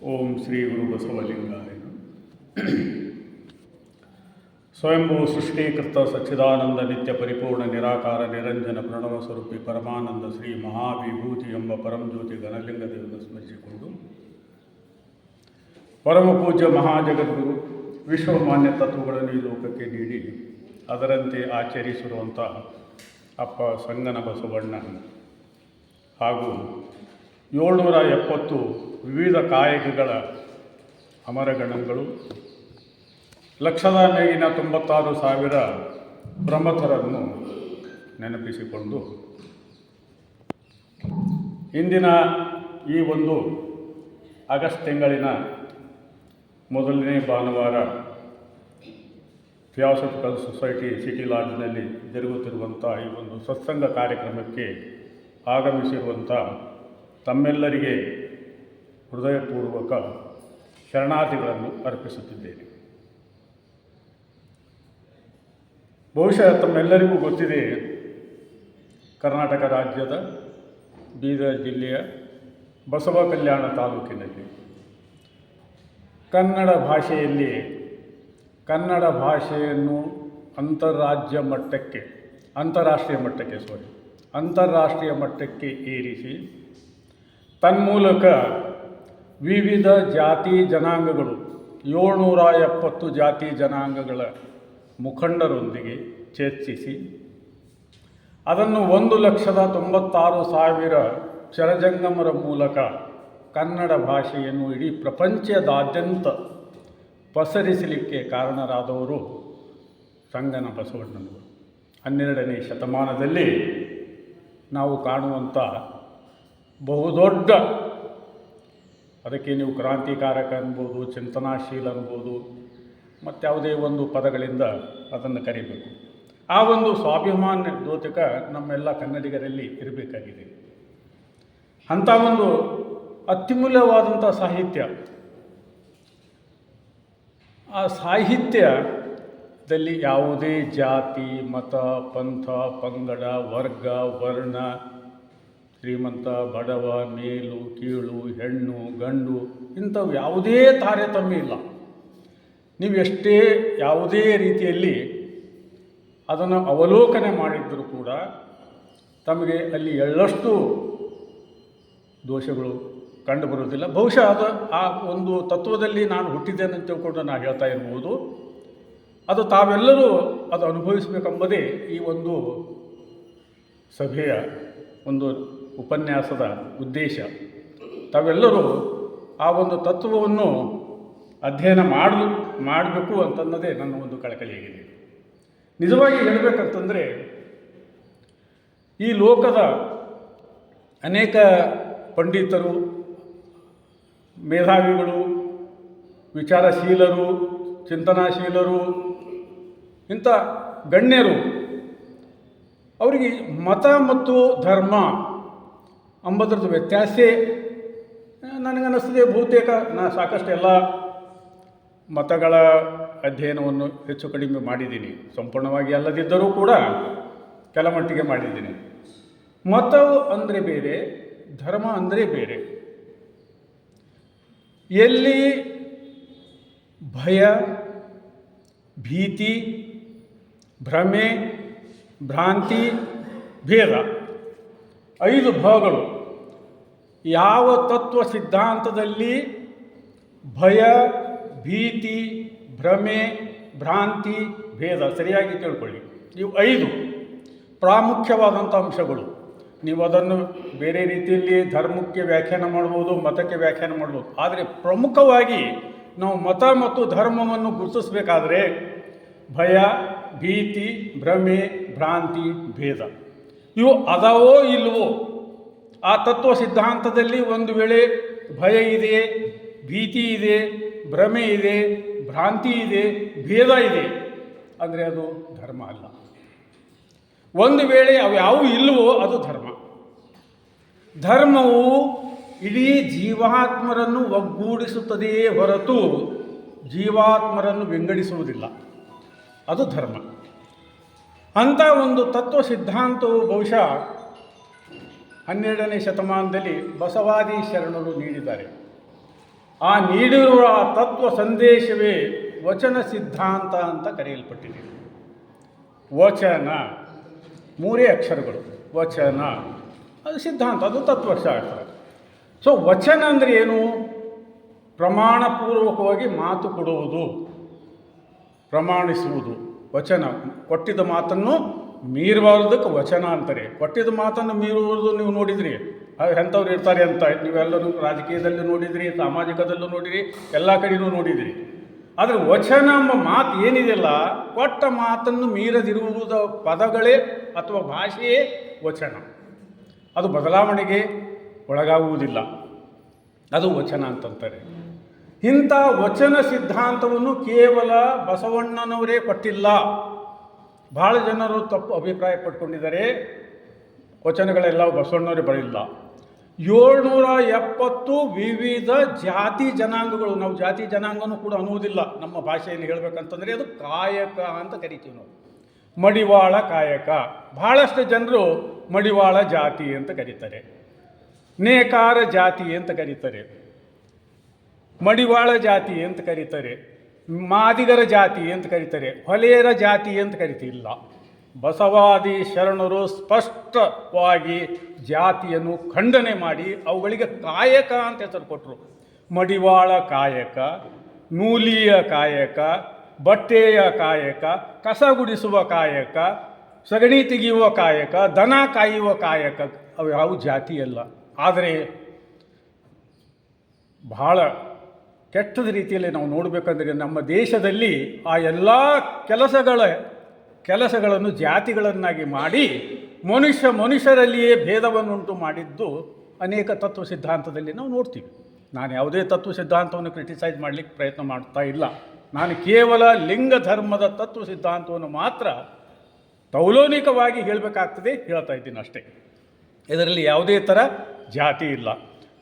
ಓಂ ಶ್ರೀ ಗುರು ಬಸವಲಿಂಗಾಯ. ಸ್ವಯಂಭೂ ಸೃಷ್ಟೀಕೃತ ಸಚ್ಚಿದಾನಂದ ನಿತ್ಯ ಪರಿಪೂರ್ಣ ನಿರಾಕಾರ ನಿರಂಜನ ಪ್ರಣವ ಸ್ವರೂಪಿ ಪರಮಾನಂದ ಶ್ರೀ ಮಹಾವಿಭೂತಿ ಎಂಬ ಪರಂಜ್ಯೋತಿ ಘನಲಿಂಗದೇವರನ್ನು ಸ್ಮರಿಸಿಕೊಂಡು ಪರಮ ಪೂಜ್ಯ ಮಹಾಜಗದ್ಗುರು ವಿಶ್ವಮಾನ್ಯ ತತ್ವಗಳನ್ನು ಈ ಲೋಕಕ್ಕೆ ನೀಡಿ ಅದರಂತೆ ಆಚರಿಸಿರುವಂಥ ಅಪ್ಪ ಸಂಗನ ಬಸವಣ್ಣ ಹಾಗೂ 770 ವಿವಿಧ ಕಾಯಕಗಳ ಅಮರಗಣಗಳು, ಲಕ್ಷದ ಮೇಗಿನ 96,000 ಪ್ರಮಥರನ್ನು ನೆನಪಿಸಿಕೊಂಡು ಇಂದಿನ ಈ ಒಂದು ಆಗಸ್ಟ್ ತಿಂಗಳಿನ ಮೊದಲನೇ ಭಾನುವಾರ ಥಿಯಾಸಫಿಕಲ್ ಸೊಸೈಟಿ ಸಿಟಿ ಲಾಡ್ಜ್ನಲ್ಲಿ ಜರುಗುತ್ತಿರುವಂಥ ಈ ಒಂದು ಸತ್ಸಂಗ ಕಾರ್ಯಕ್ರಮಕ್ಕೆ ಆಗಮಿಸಿರುವಂಥ ತಮ್ಮೆಲ್ಲರಿಗೆ ಹೃದಯಪೂರ್ವಕ ಶರಣಾರ್ಥಿಗಳನ್ನು ಅರ್ಪಿಸುತ್ತಿದ್ದೇನೆ. ಬಹುಶಃ ತಮ್ಮೆಲ್ಲರಿಗೂ ಗೊತ್ತಿದೆ, ಕರ್ನಾಟಕ ರಾಜ್ಯದ ಬೀದರ್ ಜಿಲ್ಲೆಯ ಬಸವ ಕಲ್ಯಾಣ ತಾಲೂಕಿನಲ್ಲಿ ಕನ್ನಡ ಭಾಷೆಯನ್ನು ಅಂತಾರಾಷ್ಟ್ರೀಯ ಮಟ್ಟಕ್ಕೆ ಏರಿಸಿ ತನ್ಮೂಲಕ ವಿವಿಧ ಜಾತಿ ಜನಾಂಗಗಳು 770 ಜಾತಿ ಜನಾಂಗಗಳ ಮುಖಂಡರೊಂದಿಗೆ ಚರ್ಚಿಸಿ ಅದನ್ನು 1,96,000 ಚರಜಂಗಮರ ಮೂಲಕ ಕನ್ನಡ ಭಾಷೆಯನ್ನು ಇಡೀ ಪ್ರಪಂಚದಾದ್ಯಂತ ಪಸರಿಸಲಿಕ್ಕೆ ಕಾರಣರಾದವರು ಸಂಗನ ಬಸವಣ್ಣನವರು. 12ನೇ ಶತಮಾನದಲ್ಲಿ ನಾವು ಕಾಣುವಂಥ ಬಹುದೊಡ್ಡ, ಅದಕ್ಕೆ ನೀವು ಕ್ರಾಂತಿಕಾರಕ ಅನ್ಬೋದು, ಚಿಂತನಾಶೀಲ ಅನ್ಬೋದು, ಮತ್ತಾವುದೇ ಒಂದು ಪದಗಳಿಂದ ಅದನ್ನು ಕರಿಬೇಕು. ಆ ಒಂದು ಸ್ವಾಭಿಮಾನ ದ್ಯೋತಕ ನಮ್ಮೆಲ್ಲ ಕನ್ನಡಿಗರಲ್ಲಿ ಇರಬೇಕಾಗಿದೆ. ಅಂಥ ಒಂದು ಅತ್ಯಮೂಲ್ಯವಾದಂಥ ಸಾಹಿತ್ಯ, ಆ ಸಾಹಿತ್ಯದಲ್ಲಿ ಯಾವುದೇ ಜಾತಿ, ಮತ, ಪಂಥ, ಪಂಗಡ, ವರ್ಗ, ವರ್ಣ, ಶ್ರೀಮಂತ, ಬಡವ, ಮೇಲು, ಕೀಳು, ಹೆಣ್ಣು, ಗಂಡು ಇಂಥವು ಯಾವುದೇ ತಾರತಮ್ಯ ಇಲ್ಲ. ನೀವು ಎಷ್ಟೇ ಯಾವುದೇ ರೀತಿಯಲ್ಲಿ ಅದನ್ನು ಅವಲೋಕನೆ ಮಾಡಿದ್ದರೂ ಕೂಡ ತಮಗೆ ಅಲ್ಲಿ ಎಳ್ಳಷ್ಟು ದೋಷಗಳು ಕಂಡುಬರುವುದಿಲ್ಲ. ಬಹುಶಃ ಅದು ಆ ಒಂದು ತತ್ವದಲ್ಲಿ ನಾನು ಹುಟ್ಟಿದ್ದೇನೆ ಅಂತ ತಿಳ್ಕೊಂಡು ನಾನು ಹೇಳ್ತಾ ಇರ್ಬೋದು. ಅದು ತಾವೆಲ್ಲರೂ ಅದು ಅನುಭವಿಸಬೇಕೆಂಬುದೇ ಈ ಒಂದು ಸಭೆಯ ಒಂದು ಉಪನ್ಯಾಸದ ಉದ್ದೇಶ. ತಾವೆಲ್ಲರೂ ಆ ಒಂದು ತತ್ವವನ್ನು ಅಧ್ಯಯನ ಮಾಡಬೇಕು ಅಂತನ್ನೋದೇ ನನ್ನ ಒಂದು ಕಳಕಳಿಯಾಗಿದೆ. ನಿಜವಾಗಿ ಹೇಳಬೇಕಂತಂದರೆ ಈ ಲೋಕದ ಅನೇಕ ಪಂಡಿತರು, ಮೇಧಾವಿಗಳು, ವಿಚಾರಶೀಲರು, ಚಿಂತನಾಶೀಲರು, ಇಂಥ ಗಣ್ಯರು ಅವರಿಗೆ ಮತ ಮತ್ತು ಧರ್ಮ ಅಂಬದ್ರದ್ದು ವ್ಯತ್ಯಾಸೇ ನನಗನ್ನಿಸ್ತದೆ. ಬಹುತೇಕ ಸಾಕಷ್ಟು ಎಲ್ಲ ಮತಗಳ ಅಧ್ಯಯನವನ್ನು ಹೆಚ್ಚು ಕಡಿಮೆ ಮಾಡಿದ್ದೀನಿ, ಸಂಪೂರ್ಣವಾಗಿ ಅಲ್ಲದಿದ್ದರೂ ಕೂಡ ಕೆಲಮಟ್ಟಿಗೆ ಮಾಡಿದ್ದೀನಿ. ಮತವು ಅಂದರೆ ಬೇರೆ, ಧರ್ಮ ಅಂದರೆ ಬೇರೆ. ಎಲ್ಲಿ ಭಯ, ಭೀತಿ, ಭ್ರಮೆ, ಭ್ರಾಂತಿ, ಭೇದ 5 ಭಾಗಗಳು. ಯಾವ ತತ್ವ ಸಿದ್ಧಾಂತದಲ್ಲಿ ಭಯ, ಭೀತಿ, ಭ್ರಮೆ, ಭ್ರಾಂತಿ, ಭೇದ, ಸರಿಯಾಗಿ ತಿಳ್ಕೊಳ್ಳಿ, ಇವು 5 ಪ್ರಾಮುಖ್ಯವಾದಂಥ ಅಂಶಗಳು. ನೀವು ಅದನ್ನು ಬೇರೆ ರೀತಿಯಲ್ಲಿ ಧರ್ಮಕ್ಕೆ ವ್ಯಾಖ್ಯಾನ ಮಾಡ್ಬೋದು, ಮತಕ್ಕೆ ವ್ಯಾಖ್ಯಾನ ಮಾಡ್ಬೋದು. ಆದರೆ ಪ್ರಮುಖವಾಗಿ ನಾವು ಮತ ಮತ್ತು ಧರ್ಮವನ್ನು ಗುರುತಿಸಬೇಕಾದ್ರೆ ಭಯ, ಭೀತಿ, ಭ್ರಮೆ, ಭ್ರಾಂತಿ, ಭೇದ ಇವು ಅದಾವೋ ಇಲ್ವೋ. ಆ ತತ್ವ ಸಿದ್ಧಾಂತದಲ್ಲಿ ಒಂದು ವೇಳೆ ಭಯ ಇದೆ, ಭೀತಿ ಇದೆ, ಭ್ರಮೆ ಇದೆ, ಭ್ರಾಂತಿ ಇದೆ, ಭೇದ ಇದೆ ಅಂದರೆ ಅದು ಧರ್ಮ ಅಲ್ಲ. ಒಂದು ವೇಳೆ ಅವು ಯಾವುವು ಇಲ್ಲವೋ ಅದು ಧರ್ಮ. ಧರ್ಮವು ಇಡೀ ಜೀವಾತ್ಮರನ್ನು ಒಗ್ಗೂಡಿಸುತ್ತದೆಯೇ ಹೊರತು ಜೀವಾತ್ಮರನ್ನು ವಿಂಗಡಿಸುವುದಿಲ್ಲ. ಅದು ಧರ್ಮ. ಅಂಥ ಒಂದು ತತ್ವ ಸಿದ್ಧಾಂತವು ಬಹುಶಃ 12ನೇ ಶತಮಾನದಲ್ಲಿ ಬಸವಾದಿ ಶರಣರು ನೀಡಿದ್ದಾರೆ. ಆ ನೀಡಿರುವ ತತ್ವ ಸಂದೇಶವೇ ವಚನ ಸಿದ್ಧಾಂತ ಅಂತ ಕರೆಯಲ್ಪಟ್ಟಿದೆ. ವಚನ 3 ಅಕ್ಷರಗಳು, ವಚನ ಅದು ಸಿದ್ಧಾಂತ, ಅದು ತತ್ವಶಾಸ್ತ್ರ. ಸೊ ವಚನ ಅಂದರೆ ಏನು? ಪ್ರಮಾಣಪೂರ್ವಕವಾಗಿ ಮಾತು ಕೊಡುವುದು, ಪ್ರಮಾಣಿಸುವುದು. ವಚನ ಕೊಟ್ಟಿದ್ದ ಮಾತನ್ನು ಮೀರಬಾರ್ದಕ್ಕೆ ವಚನ ಅಂತಾರೆ. ಕೊಟ್ಟಿದ್ದ ಮಾತನ್ನು ಮೀರುವುದು ನೀವು ನೋಡಿದ್ರಿ, ಎಂಥವ್ರು ಇರ್ತಾರೆ ಅಂತ ನೀವೆಲ್ಲರೂ ರಾಜಕೀಯದಲ್ಲೂ ನೋಡಿದ್ರಿ, ಸಾಮಾಜಿಕದಲ್ಲೂ ನೋಡಿರಿ, ಎಲ್ಲ ಕಡೆಯೂ ನೋಡಿದಿರಿ. ಆದರೆ ವಚನ ಎಂಬ ಮಾತು ಏನಿದೆಯಲ್ಲ, ಕೊಟ್ಟ ಮಾತನ್ನು ಮೀರದಿರುವುದ ಪದಗಳೇ ಅಥವಾ ಭಾಷೆಯೇ ವಚನ. ಅದು ಬದಲಾವಣೆಗೆ ಒಳಗಾಗುವುದಿಲ್ಲ, ಅದು ವಚನ ಅಂತಂತಾರೆ. ಇಂಥ ವಚನ ಸಿದ್ಧಾಂತವನ್ನು ಕೇವಲ ಬಸವಣ್ಣನವರೇ ಕೊಟ್ಟಿಲ್ಲ. ಭಾಳ ಜನರು ತಪ್ಪು ಅಭಿಪ್ರಾಯ ಪಟ್ಕೊಂಡಿದ್ದಾರೆ, ವಚನಗಳೆಲ್ಲ ಬಸವಣ್ಣವರೇ ಬರಲಿಲ್ಲ. 770 ವಿವಿಧ ಜಾತಿ ಜನಾಂಗಗಳು, ನಾವು ಜಾತಿ ಜನಾಂಗನೂ ಕೂಡ ಅನ್ನುವುದಿಲ್ಲ ನಮ್ಮ ಭಾಷೆಯಲ್ಲಿ ಹೇಳಬೇಕಂತಂದರೆ, ಅದು ಕಾಯಕ ಅಂತ ಕರಿತೀವಿ ನಾವು. ಮಡಿವಾಳ ಕಾಯಕ, ಬಹಳಷ್ಟು ಜನರು ಮಡಿವಾಳ ಜಾತಿ ಅಂತ ಕರೀತಾರೆ, ನೇಕಾರ ಜಾತಿ ಅಂತ ಕರೀತಾರೆ, ಮಡಿವಾಳ ಜಾತಿ ಅಂತ ಕರೀತಾರೆ, ಮಾದಿಗರ ಜಾತಿ ಅಂತ ಕರೀತಾರೆ, ಹೊಲೆಯರ ಜಾತಿ ಅಂತ ಕರಿತಿಲ್ಲ. ಬಸವಾದಿ ಶರಣರು ಸ್ಪಷ್ಟವಾಗಿ ಜಾತಿಯನ್ನು ಖಂಡನೆ ಮಾಡಿ ಅವುಗಳಿಗೆ ಕಾಯಕ ಅಂತ ಹೆಸರು ಕೊಟ್ಟರು. ಮಡಿವಾಳ ಕಾಯಕ, ನೂಲಿಯ ಕಾಯಕ, ಬಟ್ಟೆಯ ಕಾಯಕ, ಕಸ ಗುಡಿಸುವ ಕಾಯಕ, ಸಗಣಿ ತೆಗೆಯುವ ಕಾಯಕ, ದನ ಕಾಯುವ ಕಾಯಕ, ಅವು ಯಾವ ಜಾತಿಯಲ್ಲ. ಆದರೆ ಬಹಳ ಕೆಟ್ಟದ ರೀತಿಯಲ್ಲಿ ನಾವು ನೋಡಬೇಕಂದ್ರೆ, ನಮ್ಮ ದೇಶದಲ್ಲಿ ಆ ಎಲ್ಲ ಕೆಲಸಗಳನ್ನು ಜಾತಿಗಳನ್ನಾಗಿ ಮಾಡಿ ಮನುಷ್ಯರಲ್ಲಿಯೇ ಭೇದವನ್ನುಂಟು ಮಾಡಿದ್ದು ಅನೇಕ ತತ್ವ ಸಿದ್ಧಾಂತದಲ್ಲಿ ನಾವು ನೋಡ್ತೀವಿ. ನಾನು ಯಾವುದೇ ತತ್ವ ಸಿದ್ಧಾಂತವನ್ನು ಕ್ರಿಟಿಸೈಸ್ ಮಾಡಲಿಕ್ಕೆ ಪ್ರಯತ್ನ ಮಾಡ್ತಾ ಇಲ್ಲ. ನಾನು ಕೇವಲ ಲಿಂಗ ಧರ್ಮದ ತತ್ವ ಸಿದ್ಧಾಂತವನ್ನು ಮಾತ್ರ ತೌಲನಿಕವಾಗಿ ಹೇಳಬೇಕಾಗ್ತದೆ, ಹೇಳ್ತಾ ಇದ್ದೀನಿ ಅಷ್ಟೇ. ಇದರಲ್ಲಿ ಯಾವುದೇ ಥರ ಜಾತಿ ಇಲ್ಲ.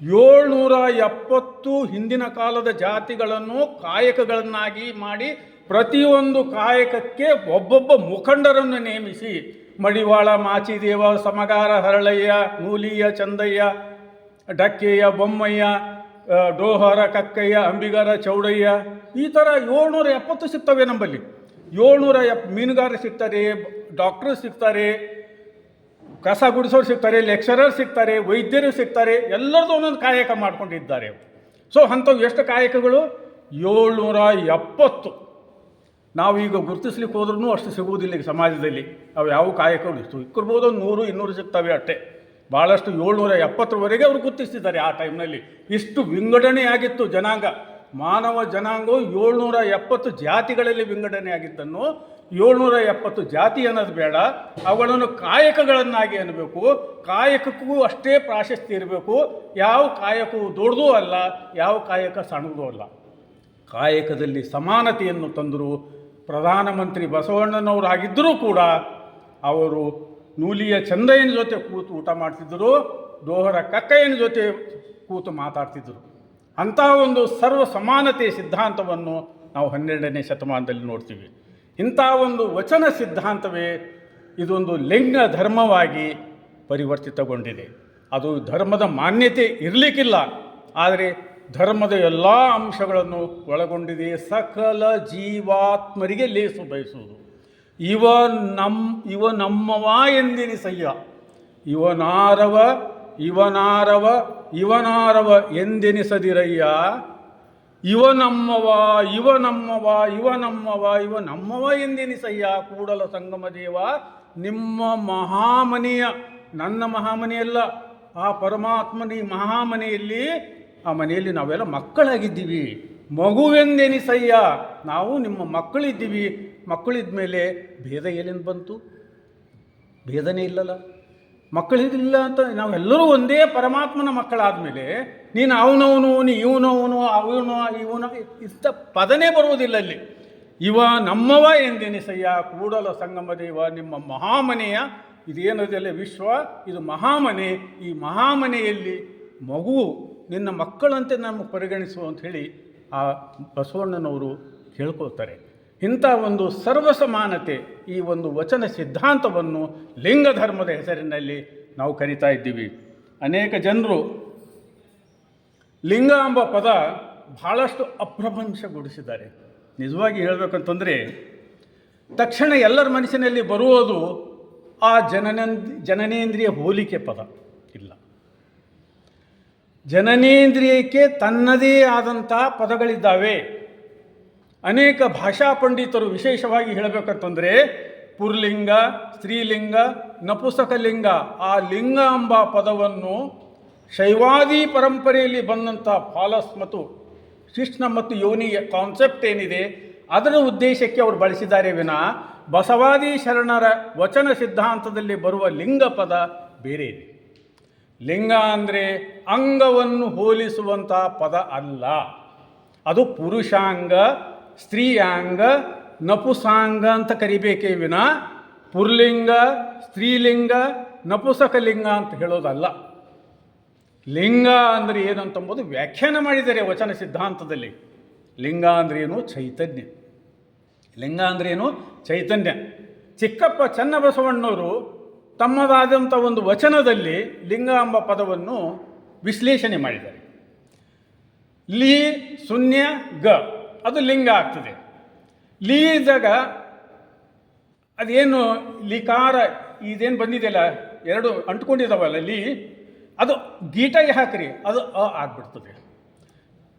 770 ಹಿಂದಿನ ಕಾಲದ ಜಾತಿಗಳನ್ನು ಕಾಯಕಗಳನ್ನಾಗಿ ಮಾಡಿ ಪ್ರತಿಯೊಂದು ಕಾಯಕಕ್ಕೆ ಒಬ್ಬೊಬ್ಬ ಮುಖಂಡರನ್ನು ನೇಮಿಸಿ, ಮಡಿವಾಳ ಮಾಚಿದೇವ, ಸಮಗಾರ ಹರಳಯ್ಯ, ನೂಲಿಯ ಚಂದಯ್ಯ, ಡಕ್ಕೆಯ ಬೊಮ್ಮಯ್ಯ, ಡೋಹರ ಕಕ್ಕಯ್ಯ, ಅಂಬಿಗರ ಚೌಡಯ್ಯ, ಈ ಥರ 770 ಸಿಗ್ತವೆ ನಮ್ಮಲ್ಲಿ. 770 ಮೀನುಗಾರರು ಸಿಗ್ತಾರೆ, ಡಾಕ್ಟರ್ ಸಿಗ್ತಾರೆ, ಕಸ ಗುಡಿಸೋರು ಸಿಗ್ತಾರೆ, ಲೆಕ್ಚರರ್ ಸಿಗ್ತಾರೆ, ವೈದ್ಯರು ಸಿಗ್ತಾರೆ, ಎಲ್ಲರದ್ದು ಒಂದೊಂದು ಕಾಯಕ ಮಾಡ್ಕೊಂಡಿದ್ದಾರೆ. ಸೊ ಅಂಥವು ಎಷ್ಟು ಕಾಯಕಗಳು? 770. ನಾವೀಗ ಗುರುತಿಸ್ಲಿಕ್ಕೆ ಹೋದ್ರೂ ಅಷ್ಟು ಸಿಗುವುದಿಲ್ಲ ಈಗ ಸಮಾಜದಲ್ಲಿ. ಅವು ಯಾವ ಕಾಯಕಗಳು ಸಿಕ್ಕಿರ್ಬೋದು, 100-200 ಸಿಗ್ತವೆ ಅಷ್ಟೇ. ಭಾಳಷ್ಟು 770ವರೆಗೆ ಅವರು ಗುರುತಿಸ್ತಿದ್ದಾರೆ. ಆ ಟೈಮ್ನಲ್ಲಿ ಇಷ್ಟು ವಿಂಗಡಣೆಯಾಗಿತ್ತು ಜನಾಂಗ. ಮಾನವ ಜನಾಂಗವು 770 ಜಾತಿಗಳಲ್ಲಿ ವಿಂಗಡಣೆ ಆಗಿದ್ದನ್ನು 770 ಜಾತಿ ಅನ್ನೋದು ಬೇಡ, ಅವುಗಳನ್ನು ಕಾಯಕಗಳನ್ನಾಗಿ ಅನ್ನಬೇಕು. ಕಾಯಕಕ್ಕೂ ಅಷ್ಟೇ ಪ್ರಾಶಸ್ತ್ಯ ಇರಬೇಕು. ಯಾವ ಕಾಯಕವು ದೊಡ್ಡದೂ ಅಲ್ಲ, ಯಾವ ಕಾಯಕ ಸಣ್ಣದೂ ಅಲ್ಲ. ಕಾಯಕದಲ್ಲಿ ಸಮಾನತೆಯನ್ನು ತಂದರು. ಪ್ರಧಾನಮಂತ್ರಿ ಬಸವಣ್ಣನವರಾಗಿದ್ದರೂ ಕೂಡ ಅವರು ನೂಲಿಯ ಚಂದಯ್ಯನ ಜೊತೆ ಕೂತು ಊಟ ಮಾಡ್ತಿದ್ದರು, ಡೋಹರ ಕಕ್ಕಯ್ಯನ ಜೊತೆ ಕೂತು ಮಾತಾಡ್ತಿದ್ದರು. ಅಂಥ ಒಂದು ಸರ್ವ ಸಮಾನತೆ ಸಿದ್ಧಾಂತವನ್ನು ನಾವು 12ನೇ ಶತಮಾನದಲ್ಲಿ ನೋಡ್ತೀವಿ. ಇಂಥ ಒಂದು ವಚನ ಸಿದ್ಧಾಂತವೇ ಇದೊಂದು ಲಿಂಗ ಧರ್ಮವಾಗಿ ಪರಿವರ್ತಿತಗೊಂಡಿದೆ. ಅದು ಧರ್ಮದ ಮಾನ್ಯತೆ ಇರಲಿಕ್ಕಿಲ್ಲ, ಆದರೆ ಧರ್ಮದ ಎಲ್ಲ ಅಂಶಗಳನ್ನು ಒಳಗೊಂಡಿದೆ. ಸಕಲ ಜೀವಾತ್ಮರಿಗೆ ಲೇಸು ಬಯಸುವುದು. ಇವ ನಮ್ಮವ ಎಂದೆನಿಸಯ್ಯ, ಇವನಾರವ ಎಂದೆನಿಸದಿರಯ್ಯ, ಇವ ನಮ್ಮವ ಎಂದೆನಿಸಯ್ಯ. ಕೂಡಲ ಸಂಗಮ ದೇವ, ನಿಮ್ಮ ಮಹಾಮನೆಯ, ನನ್ನ ಮಹಾಮನೆಯಲ್ಲ, ಆ ಪರಮಾತ್ಮನ ಈ ಮಹಾಮನೆಯಲ್ಲಿ, ಆ ಮನೆಯಲ್ಲಿ ನಾವೆಲ್ಲ ಮಕ್ಕಳಾಗಿದ್ದೀವಿ. ಮಗುವೆಂದೆನಿಸಯ್ಯ, ನಾವು ನಿಮ್ಮ ಮಕ್ಕಳಿದ್ದೀವಿ. ಮಕ್ಕಳಿದ್ದ ಮೇಲೆ ಭೇದ ಎಲ್ಲಿಂದ ಬಂತು? ಭೇದನೇ ಇಲ್ಲಲ್ಲ. ಮಕ್ಕಳಿಲ್ಲ ಅಂತ ನಾವೆಲ್ಲರೂ ಒಂದೇ ಪರಮಾತ್ಮನ ಮಕ್ಕಳಾದ ಮೇಲೆ ನೀನು ಅವನವನು, ಇವನವನು, ಇವನ ಇಂಥ ಪದನೇ ಬರುವುದಿಲ್ಲ ಅಲ್ಲಿ. ಇವ ನಮ್ಮವ ಎಂದೆನಿಸಯ್ಯ, ಕೂಡಲ ಸಂಗಮ ದೇವ, ನಿಮ್ಮ ಮಹಾಮನೆಯ, ಇದೇನದೆಲ್ಲ ವಿಶ್ವ, ಇದು ಮಹಾಮನೆ. ಈ ಮಹಾಮನೆಯಲ್ಲಿ ಮಗು ನಿನ್ನ ಮಕ್ಕಳಂತೆ ನಮಗೆ ಪರಿಗಣಿಸು ಅಂಥೇಳಿ ಆ ಬಸವಣ್ಣನವರು ಕೇಳ್ಕೊಳ್ತಾರೆ. ಇಂಥ ಒಂದು ಸರ್ವಸಮಾನತೆ, ಈ ಒಂದು ವಚನ ಸಿದ್ಧಾಂತವನ್ನು ಲಿಂಗ ಧರ್ಮದ ಹೆಸರಿನಲ್ಲಿ ನಾವು ಕರಿತಾ ಇದ್ದೀವಿ. ಅನೇಕ ಜನರು ಲಿಂಗ ಎಂಬ ಪದ ಬಹಳಷ್ಟು ಅಪ್ರಭಂಶಗೊಳಿಸಿದ್ದಾರೆ. ನಿಜವಾಗಿ ಹೇಳಬೇಕಂತಂದರೆ ತಕ್ಷಣ ಎಲ್ಲರ ಮನಸ್ಸಿನಲ್ಲಿ ಬರುವುದು ಆ ಜನನೇಂದ್ರಿಯ ಹೋಲಿಕೆ ಪದ ಇಲ್ಲ. ಜನನೇಂದ್ರಿಯಕ್ಕೆ ತನ್ನದೇ ಆದಂಥ ಪದಗಳಿದ್ದಾವೆ. ಅನೇಕ ಭಾಷಾ ಪಂಡಿತರು ವಿಶೇಷವಾಗಿ ಹೇಳಬೇಕಂತಂದರೆ ಪುರ್ಲಿಂಗ, ಸ್ತ್ರೀಲಿಂಗ, ನಪುಸಕಲಿಂಗ, ಆ ಲಿಂಗ ಎಂಬ ಪದವನ್ನು ಶೈವಾದಿ ಪರಂಪರೆಯಲ್ಲಿ ಬಂದಂಥ ಫಾಲಸ್ ಮತ್ತು ಶಿಷ್ಣ ಮತ್ತು ಯೋನಿಯ ಕಾನ್ಸೆಪ್ಟ್ ಏನಿದೆ ಅದರ ಉದ್ದೇಶಕ್ಕೆ ಅವರು ಬಳಸಿದ್ದಾರೆ ವಿನ ಬಸವಾದಿ ಶರಣರ ವಚನ ಸಿದ್ಧಾಂತದಲ್ಲಿ ಬರುವ ಲಿಂಗ ಪದ ಬೇರೆ ಇದೆ. ಲಿಂಗ ಅಂದರೆ ಅಂಗವನ್ನು ಹೋಲಿಸುವಂಥ ಪದ ಅಲ್ಲ. ಅದು ಪುರುಷಾಂಗ, ಸ್ತ್ರೀಯಾಂಗ, ನಪುಸಾಂಗ ಅಂತ ಕರಿಬೇಕೇ ವಿನ ಪುರ್ಲಿಂಗ, ಸ್ತ್ರೀಲಿಂಗ, ನಪುಸಕಲಿಂಗ ಅಂತ ಹೇಳೋದಲ್ಲ. ಲಿಂಗ ಅಂದರೆ ಏನಂತಂಬುದು ವ್ಯಾಖ್ಯಾನ ಮಾಡಿದ್ದಾರೆ ವಚನ ಸಿದ್ಧಾಂತದಲ್ಲಿ. ಲಿಂಗ ಅಂದ್ರೇನು? ಚೈತನ್ಯ. ಲಿಂಗ ಅಂದ್ರೇನು? ಚೈತನ್ಯ. ಚಿಕ್ಕಪ್ಪ ಚನ್ನಬಸವಣ್ಣವರು ತಮ್ಮದಾದಂಥ ಒಂದು ವಚನದಲ್ಲಿ ಲಿಂಗ ಎಂಬ ಪದವನ್ನು ವಿಶ್ಲೇಷಣೆ ಮಾಡಿದ್ದಾರೆ. ಲಿ ಶೂನ್ಯ ಗ ಅದು ಲಿಂಗ ಆಗ್ತದೆ. ಲೀ ಇದ್ದಾಗ ಅದೇನು ಲಿಕಾರ ಇದೇನು ಬಂದಿದೆಯಲ್ಲ, ಎರಡು ಅಂಟ್ಕೊಂಡಿದ್ದಾವಲ್ಲ ಲೀ, ಅದು ಗೀಟಾಗಿ ಹಾಕ್ರಿ ಅದು ಅ ಆಗ್ಬಿಡ್ತದೆ.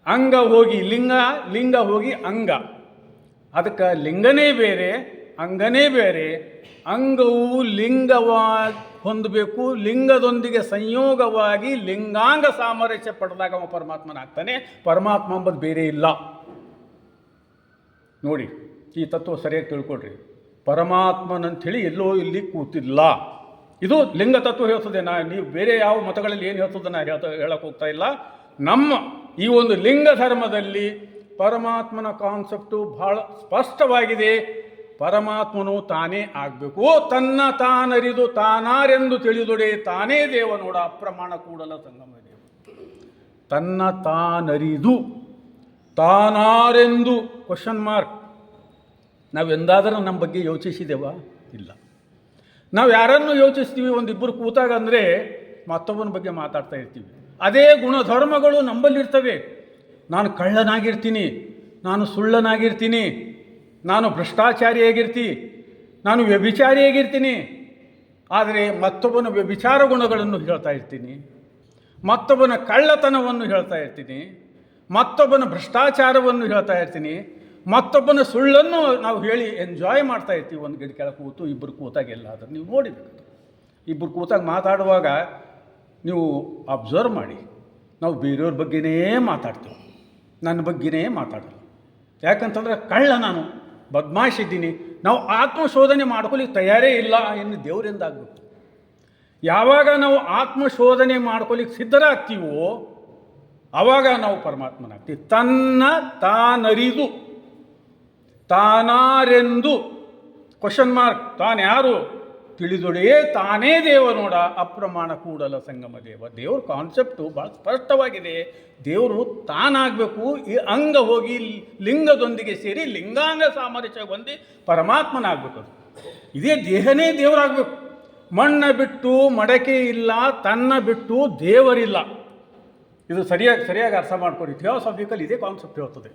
ಅಂಗ ಹೋಗಿ ಲಿಂಗ, ಲಿಂಗ ಹೋಗಿ ಅಂಗ. ಅದಕ್ಕೆ ಲಿಂಗನೇ ಬೇರೆ, ಅಂಗನೇ ಬೇರೆ. ಅಂಗವು ಲಿಂಗವಾಗಿ ಹೊಂದಬೇಕು, ಲಿಂಗದೊಂದಿಗೆ ಸಂಯೋಗವಾಗಿ ಲಿಂಗಾಂಗ ಸಾಮರಸ್ಯ ಪಡೆದಾಗ ಅವ ಪರಮಾತ್ಮನಾಗ್ತಾನೆ. ಪರಮಾತ್ಮ ಎಂಬುದು ಬೇರೆ ಇಲ್ಲ. ನೋಡಿ, ಈ ತತ್ವ ಸರಿಯಾಗಿ ತಿಳ್ಕೊಳ್ರಿ. ಪರಮಾತ್ಮನಂಥೇಳಿ ಎಲ್ಲೋ ಇಲ್ಲಿ ಕೂತಿಲ್ಲ. ಇದು ಲಿಂಗ ತತ್ವ ಹೇಳ್ತದೆ. ನೀವು ಬೇರೆ ಯಾವ ಮತಗಳಲ್ಲಿ ಏನು ಹೇಳ್ತದೆ ಹೇಳಕ್ಕೆ ಹೋಗ್ತಾ ಇಲ್ಲ. ನಮ್ಮ ಈ ಒಂದು ಲಿಂಗ ಧರ್ಮದಲ್ಲಿ ಪರಮಾತ್ಮನ ಕಾನ್ಸೆಪ್ಟು ಬಹಳ ಸ್ಪಷ್ಟವಾಗಿದೆ. ಪರಮಾತ್ಮನು ತಾನೇ ಆಗಬೇಕು. ತನ್ನ ತಾನರಿದು ತಾನಾರೆಂದು ತಿಳಿದೊಡೆ ತಾನೇ ದೇವ ನೋಡ ಅಪ್ರಮಾಣ ಕೂಡಲ ಸಂಗಮ ದೇವ. ತನ್ನ ತಾನರಿದು ತಾನಾರೆಂದು ಕ್ವಶನ್ ಮಾರ್ಕ್. ನಾವೆಂದಾದರೂ ನಮ್ಮ ಬಗ್ಗೆ ಯೋಚಿಸಿದೆವ? ಇಲ್ಲ. ನಾವು ಯಾರನ್ನು ಯೋಚಿಸ್ತೀವಿ ಒಂದಿಬ್ಬರು ಕೂತಾಗ ಅಂದರೆ ಮತ್ತೊಬ್ಬನ ಬಗ್ಗೆ ಮಾತಾಡ್ತಾ ಇರ್ತೀವಿ. ಅದೇ ಗುಣಧರ್ಮಗಳು ನಮ್ಮಲ್ಲಿರ್ತವೆ. ನಾನು ಕಳ್ಳನಾಗಿರ್ತೀನಿ, ನಾನು ಸುಳ್ಳನಾಗಿರ್ತೀನಿ, ನಾನು ಭ್ರಷ್ಟಾಚಾರಿಯಾಗಿರ್ತೀನಿ, ನಾನು ವ್ಯಭಿಚಾರಿಯಾಗಿರ್ತೀನಿ. ಆದರೆ ಮತ್ತೊಬ್ಬನ ವ್ಯಭಿಚಾರ ಗುಣಗಳನ್ನು ಹೇಳ್ತಾ ಇರ್ತೀನಿ, ಮತ್ತೊಬ್ಬನ ಕಳ್ಳತನವನ್ನು ಹೇಳ್ತಾ ಇರ್ತೀನಿ, ಮತ್ತೊಬ್ಬನ ಭ್ರಷ್ಟಾಚಾರವನ್ನು ಹೇಳ್ತಾ ಇರ್ತೀನಿ, ಮತ್ತೊಬ್ಬನ ಸುಳ್ಳನ್ನು ನಾವು ಹೇಳಿ ಎಂಜಾಯ್ ಮಾಡ್ತಾ ಇರ್ತೀವಿ. ಒಂದು ಗಿಡ ಕೆಳಗೆ ಕೂತು ಇಬ್ಬರು ಕೂತಾಗೆಲ್ಲ ಅದನ್ನು ನೀವು ನೋಡಿಬೇಕು. ಇಬ್ಬರು ಕೂತಾಗ ಮಾತಾಡುವಾಗ ನೀವು ಅಬ್ಸರ್ವ್ ಮಾಡಿ. ನಾವು ಬೇರೆಯವ್ರ ಬಗ್ಗೆನೇ ಮಾತಾಡ್ತೀವಿ, ನನ್ನ ಬಗ್ಗೆನೇ ಮಾತಾಡಲ್ಲ. ಯಾಕಂತಂದ್ರೆ ಕಳ್ಳ ನಾನು, ಬದ್ಮಾಶಿದ್ದೀನಿ. ನಾವು ಆತ್ಮಶೋಧನೆ ಮಾಡ್ಕೊಳ್ಳಿಕ್ಕೆ ತಯಾರೇ ಇಲ್ಲ ಎಂದು ದೇವರಿಂದಾಗಬೇಕು. ಯಾವಾಗ ನಾವು ಆತ್ಮಶೋಧನೆ ಮಾಡ್ಕೊಳ್ಳಿಕ್ಕೆ ಸಿದ್ಧರಾಗ್ತೀವೋ ಆವಾಗ ನಾವು ಪರಮಾತ್ಮನಾಗ್ತೀವಿ. ತನ್ನ ತಾನರಿದು ತಾನಾರೆಂದು ಕ್ವಶನ್ ಮಾರ್ಕ್. ತಾನು ಯಾರು? ತಿಳಿದೊಡೆಯೇ ತಾನೇ ದೇವ ನೋಡ ಅಪ್ರಮಾಣ ಕೂಡಲ ಸಂಗಮ ದೇವ. ದೇವ್ರ ಕಾನ್ಸೆಪ್ಟು ಭಾಳ ಸ್ಪಷ್ಟವಾಗಿದೆ. ದೇವರು ತಾನಾಗಬೇಕು. ಈ ಅಂಗ ಹೋಗಿ ಲಿಂಗದೊಂದಿಗೆ ಸೇರಿ ಲಿಂಗಾಂಗ ಸಾಮರಸ್ಯ ಹೊಂದಿ ಪರಮಾತ್ಮನಾಗಬೇಕು. ಇದೇ ದೇಹನೇ ದೇವರಾಗಬೇಕು. ಮಣ್ಣ ಬಿಟ್ಟು ಮಡಕೆ ಇಲ್ಲ, ತನ್ನ ಬಿಟ್ಟು ದೇವರಿಲ್ಲ. ಇದು ಸರಿಯಾಗಿ ಅರ್ಥ ಮಾಡ್ಕೊಡಿ. ಥಿಯೋಸಾಫಿಕಲ್ ಇದೇ ಕಾನ್ಸೆಪ್ಟ್ ಹೇಳ್ತದೆ.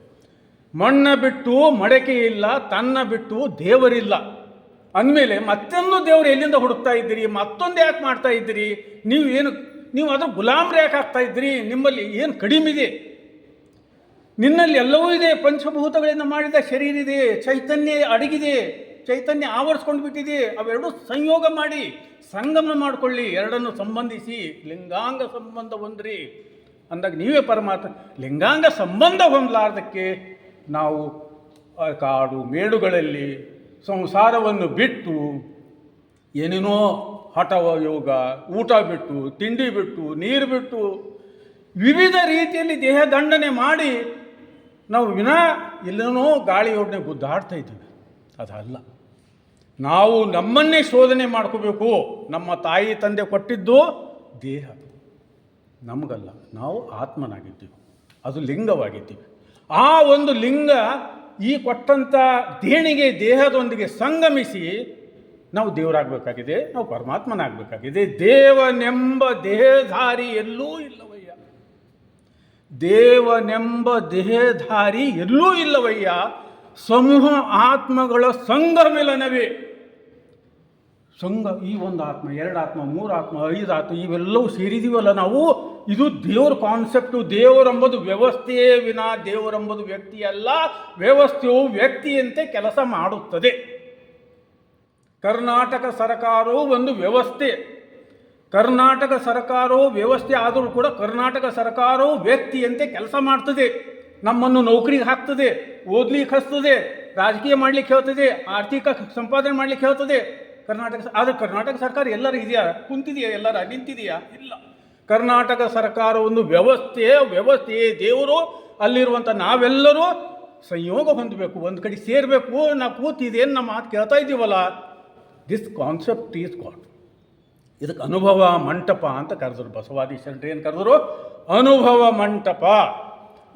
ಮಣ್ಣ ಬಿಟ್ಟು ಮಡಕೆ ಇಲ್ಲ, ತನ್ನ ಬಿಟ್ಟು ದೇವರಿಲ್ಲ ಅಂದಮೇಲೆ ಮತ್ತೊಂದು ದೇವರು ಎಲ್ಲಿಂದ ಹುಡುಕ್ತಾ ಇದ್ದೀರಿ? ಮತ್ತೊಂದು ಯಾಕೆ ಮಾಡ್ತಾ ಇದ್ದೀರಿ? ನೀವು ಅದ್ರ ಗುಲಾಮ್ರೆ ಯಾಕೆ ಆಗ್ತಾ ಇದ್ದೀರಿ? ನಿಮ್ಮಲ್ಲಿ ಏನು ಕಡಿಮೆ ಇದೆ? ನಿನ್ನಲ್ಲಿ ಎಲ್ಲವೂ ಇದೆ. ಪಂಚಭೂತಗಳಿಂದ ಮಾಡಿದ ಶರೀರ ಇದೆ, ಚೈತನ್ಯ ಅಡಗಿದೆ, ಚೈತನ್ಯ ಆವರಿಸ್ಕೊಂಡು ಬಿಟ್ಟಿದೆ. ಅವೆರಡೂ ಸಂಯೋಗ ಮಾಡಿ ಸಂಗಮ ಮಾಡಿಕೊಳ್ಳಿ, ಎರಡನ್ನು ಸಂಬಂಧಿಸಿ ಲಿಂಗಾಂಗ ಸಂಬಂಧ ಹೊಂದ್ರಿ ಅಂದಾಗ ನೀವೇ ಪರಮಾತ್ಮ. ಲಿಂಗಾಂಗ ಸಂಬಂಧ ಹೊಂದಲಾರ್ದಕ್ಕೆ ನಾವು ಕಾಡು ಮೇಡುಗಳಲ್ಲಿ ಸಂಸಾರವನ್ನು ಬಿಟ್ಟು ಏನೇನೋ ಹಠವ ಯೋಗ, ಊಟ ಬಿಟ್ಟು, ತಿಂಡಿ ಬಿಟ್ಟು, ನೀರು ಬಿಟ್ಟು, ವಿವಿಧ ರೀತಿಯಲ್ಲಿ ದೇಹ ದಂಡನೆ ಮಾಡಿ ನಾವು ಎಲ್ಲೇನೋ ಗಾಳಿಯೊಡನೆ ಗುದ್ದಾಡ್ತಾ ಇದ್ದೀವಿ. ಅದಲ್ಲ. ನಾವು ನಮ್ಮನ್ನೇ ಶೋಧನೆ ಮಾಡ್ಕೋಬೇಕು. ನಮ್ಮ ತಾಯಿ ತಂದೆ ಕೊಟ್ಟಿದ್ದು ದೇಹ ನಮಗಲ್ಲ, ನಾವು ಆತ್ಮನಾಗಿದ್ದೀವಿ, ಅದು ಲಿಂಗವಾಗಿದ್ದೀವಿ. ಆ ಒಂದು ಲಿಂಗ ಈ ಕೊಟ್ಟಂಥ ದೇಣಿಗೆ ದೇಹದೊಂದಿಗೆ ಸಂಗಮಿಸಿ ನಾವು ದೇವರಾಗಬೇಕಾಗಿದೆ, ನಾವು ಪರಮಾತ್ಮನಾಗಬೇಕಾಗಿದೆ. ದೇವನೆಂಬ ದೇಹಧಾರಿ ಎಲ್ಲೂ ಇಲ್ಲವಯ್ಯ. ದೇವನೆಂಬ ದೇಹಧಾರಿ ಎಲ್ಲೂ ಇಲ್ಲವಯ್ಯ, ಸಮೂಹ ಆತ್ಮಗಳ ಸಂಘ ಮಿಲನವೇ. ಸಂಘ, ಈ ಒಂದು ಆತ್ಮ, ಎರಡು ಆತ್ಮ, ಮೂರು ಆತ್ಮ, ಐದು ಆತ್ಮ, ಇವೆಲ್ಲವೂ ಸೇರಿದೀವಲ್ಲ ನಾವು. ಇದು ದೇವರ ಕಾನ್ಸೆಪ್ಟು. ದೇವರೆಂಬುದು ವ್ಯವಸ್ಥೆಯೇ ವಿನಾ ದೇವರೆಂಬುದು ವ್ಯಕ್ತಿಯಲ್ಲ. ವ್ಯವಸ್ಥೆಯು ವ್ಯಕ್ತಿಯಂತೆ ಕೆಲಸ ಮಾಡುತ್ತದೆ. ಕರ್ನಾಟಕ ಸರ್ಕಾರವು ಒಂದು ವ್ಯವಸ್ಥೆ. ಕರ್ನಾಟಕ ಸರ್ಕಾರವು ವ್ಯವಸ್ಥೆ ಆದರೂ ಕೂಡ ಕರ್ನಾಟಕ ಸರ್ಕಾರವು ವ್ಯಕ್ತಿಯಂತೆ ಕೆಲಸ ಮಾಡ್ತದೆ. ನಮ್ಮನ್ನು ನೌಕರಿಗೆ ಹಾಕ್ತದೆ, ಓದ್ಲಿಕ್ಕೆ ಹಚ್ತದೆ, ರಾಜಕೀಯ ಮಾಡ್ಲಿಕ್ಕೆ ಹೇಳ್ತದೆ, ಆರ್ಥಿಕ ಸಂಪಾದನೆ ಮಾಡ್ಲಿಕ್ಕೆ ಹೇಳ್ತದೆ. ಆದರೆ ಕರ್ನಾಟಕ ಸರ್ಕಾರ ಎಲ್ಲರೂ ಇದೆಯಾ? ಕುಂತಿದೆಯಾ? ಎಲ್ಲರ ನಿಂತಿದೆಯಾ? ಇಲ್ಲ. ಕರ್ನಾಟಕ ಸರ್ಕಾರ ಒಂದು ವ್ಯವಸ್ಥೆಯೇ ದೇವರು. ಅಲ್ಲಿರುವಂಥ ನಾವೆಲ್ಲರೂ ಸಂಯೋಗ ಹೊಂದಬೇಕು, ಒಂದು ಕಡೆ ಸೇರಬೇಕು. ನಾವು ಕೂತಿದ್ದೇನು ನಮ್ಮ ಮಾತು ಕೇಳ್ತಾ ಇದ್ದೀವಲ್ಲ, ದಿಸ್ ಕಾನ್ಸೆಪ್ಟ್ ಈಸ್ ಗಾಡ್. ಇದಕ್ಕೆ ಅನುಭವ ಮಂಟಪ ಅಂತ ಕರೆದರು ಬಸವಾದಿ ಶರಣರು. ಏನು ಕರೆದರು? ಅನುಭವ ಮಂಟಪ.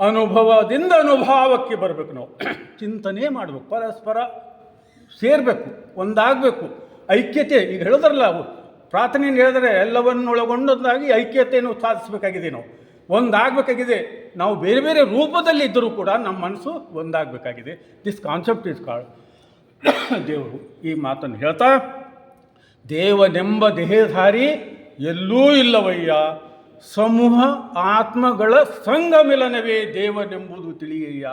ಅನುಭವದಿಂದ ಅನುಭವಕ್ಕೆ ಬರಬೇಕು. ನಾವು ಚಿಂತನೆ ಮಾಡಬೇಕು, ಪರಸ್ಪರ ಸೇರಬೇಕು, ಒಂದಾಗಬೇಕು. ಐಕ್ಯತೆ, ಈಗ ಹೇಳಿದ್ರಲ್ಲ, ಪ್ರಾರ್ಥನೆಯನ್ನು ಹೇಳಿದ್ರೆ ಎಲ್ಲವನ್ನೊಳಗೊಂಡೊಂದಾಗಿ ಐಕ್ಯತೆಯನ್ನು ಸಾಧಿಸಬೇಕಾಗಿದೆ. ನಾವು ಒಂದಾಗಬೇಕಾಗಿದೆ. ನಾವು ಬೇರೆ ಬೇರೆ ರೂಪದಲ್ಲಿ ಇದ್ದರೂ ಕೂಡ ನಮ್ಮ ಮನಸ್ಸು ಒಂದಾಗಬೇಕಾಗಿದೆ. ದಿಸ್ ಕಾನ್ಸೆಪ್ಟ್ ಇಸ್ ಕಾಲ್ಡ್ ದೇವರು. ಈ ಮಾತನ್ನು ಹೇಳ್ತಾ, ದೇವನೆಂಬ ದೇಹಧಾರಿ ಎಲ್ಲೂ ಇಲ್ಲವಯ್ಯ, ಸಮೂಹ ಆತ್ಮಗಳ ಸಂಘ ಮಿಲನವೇ ದೇವನೆಂಬುದು ತಿಳಿಯಯ್ಯ.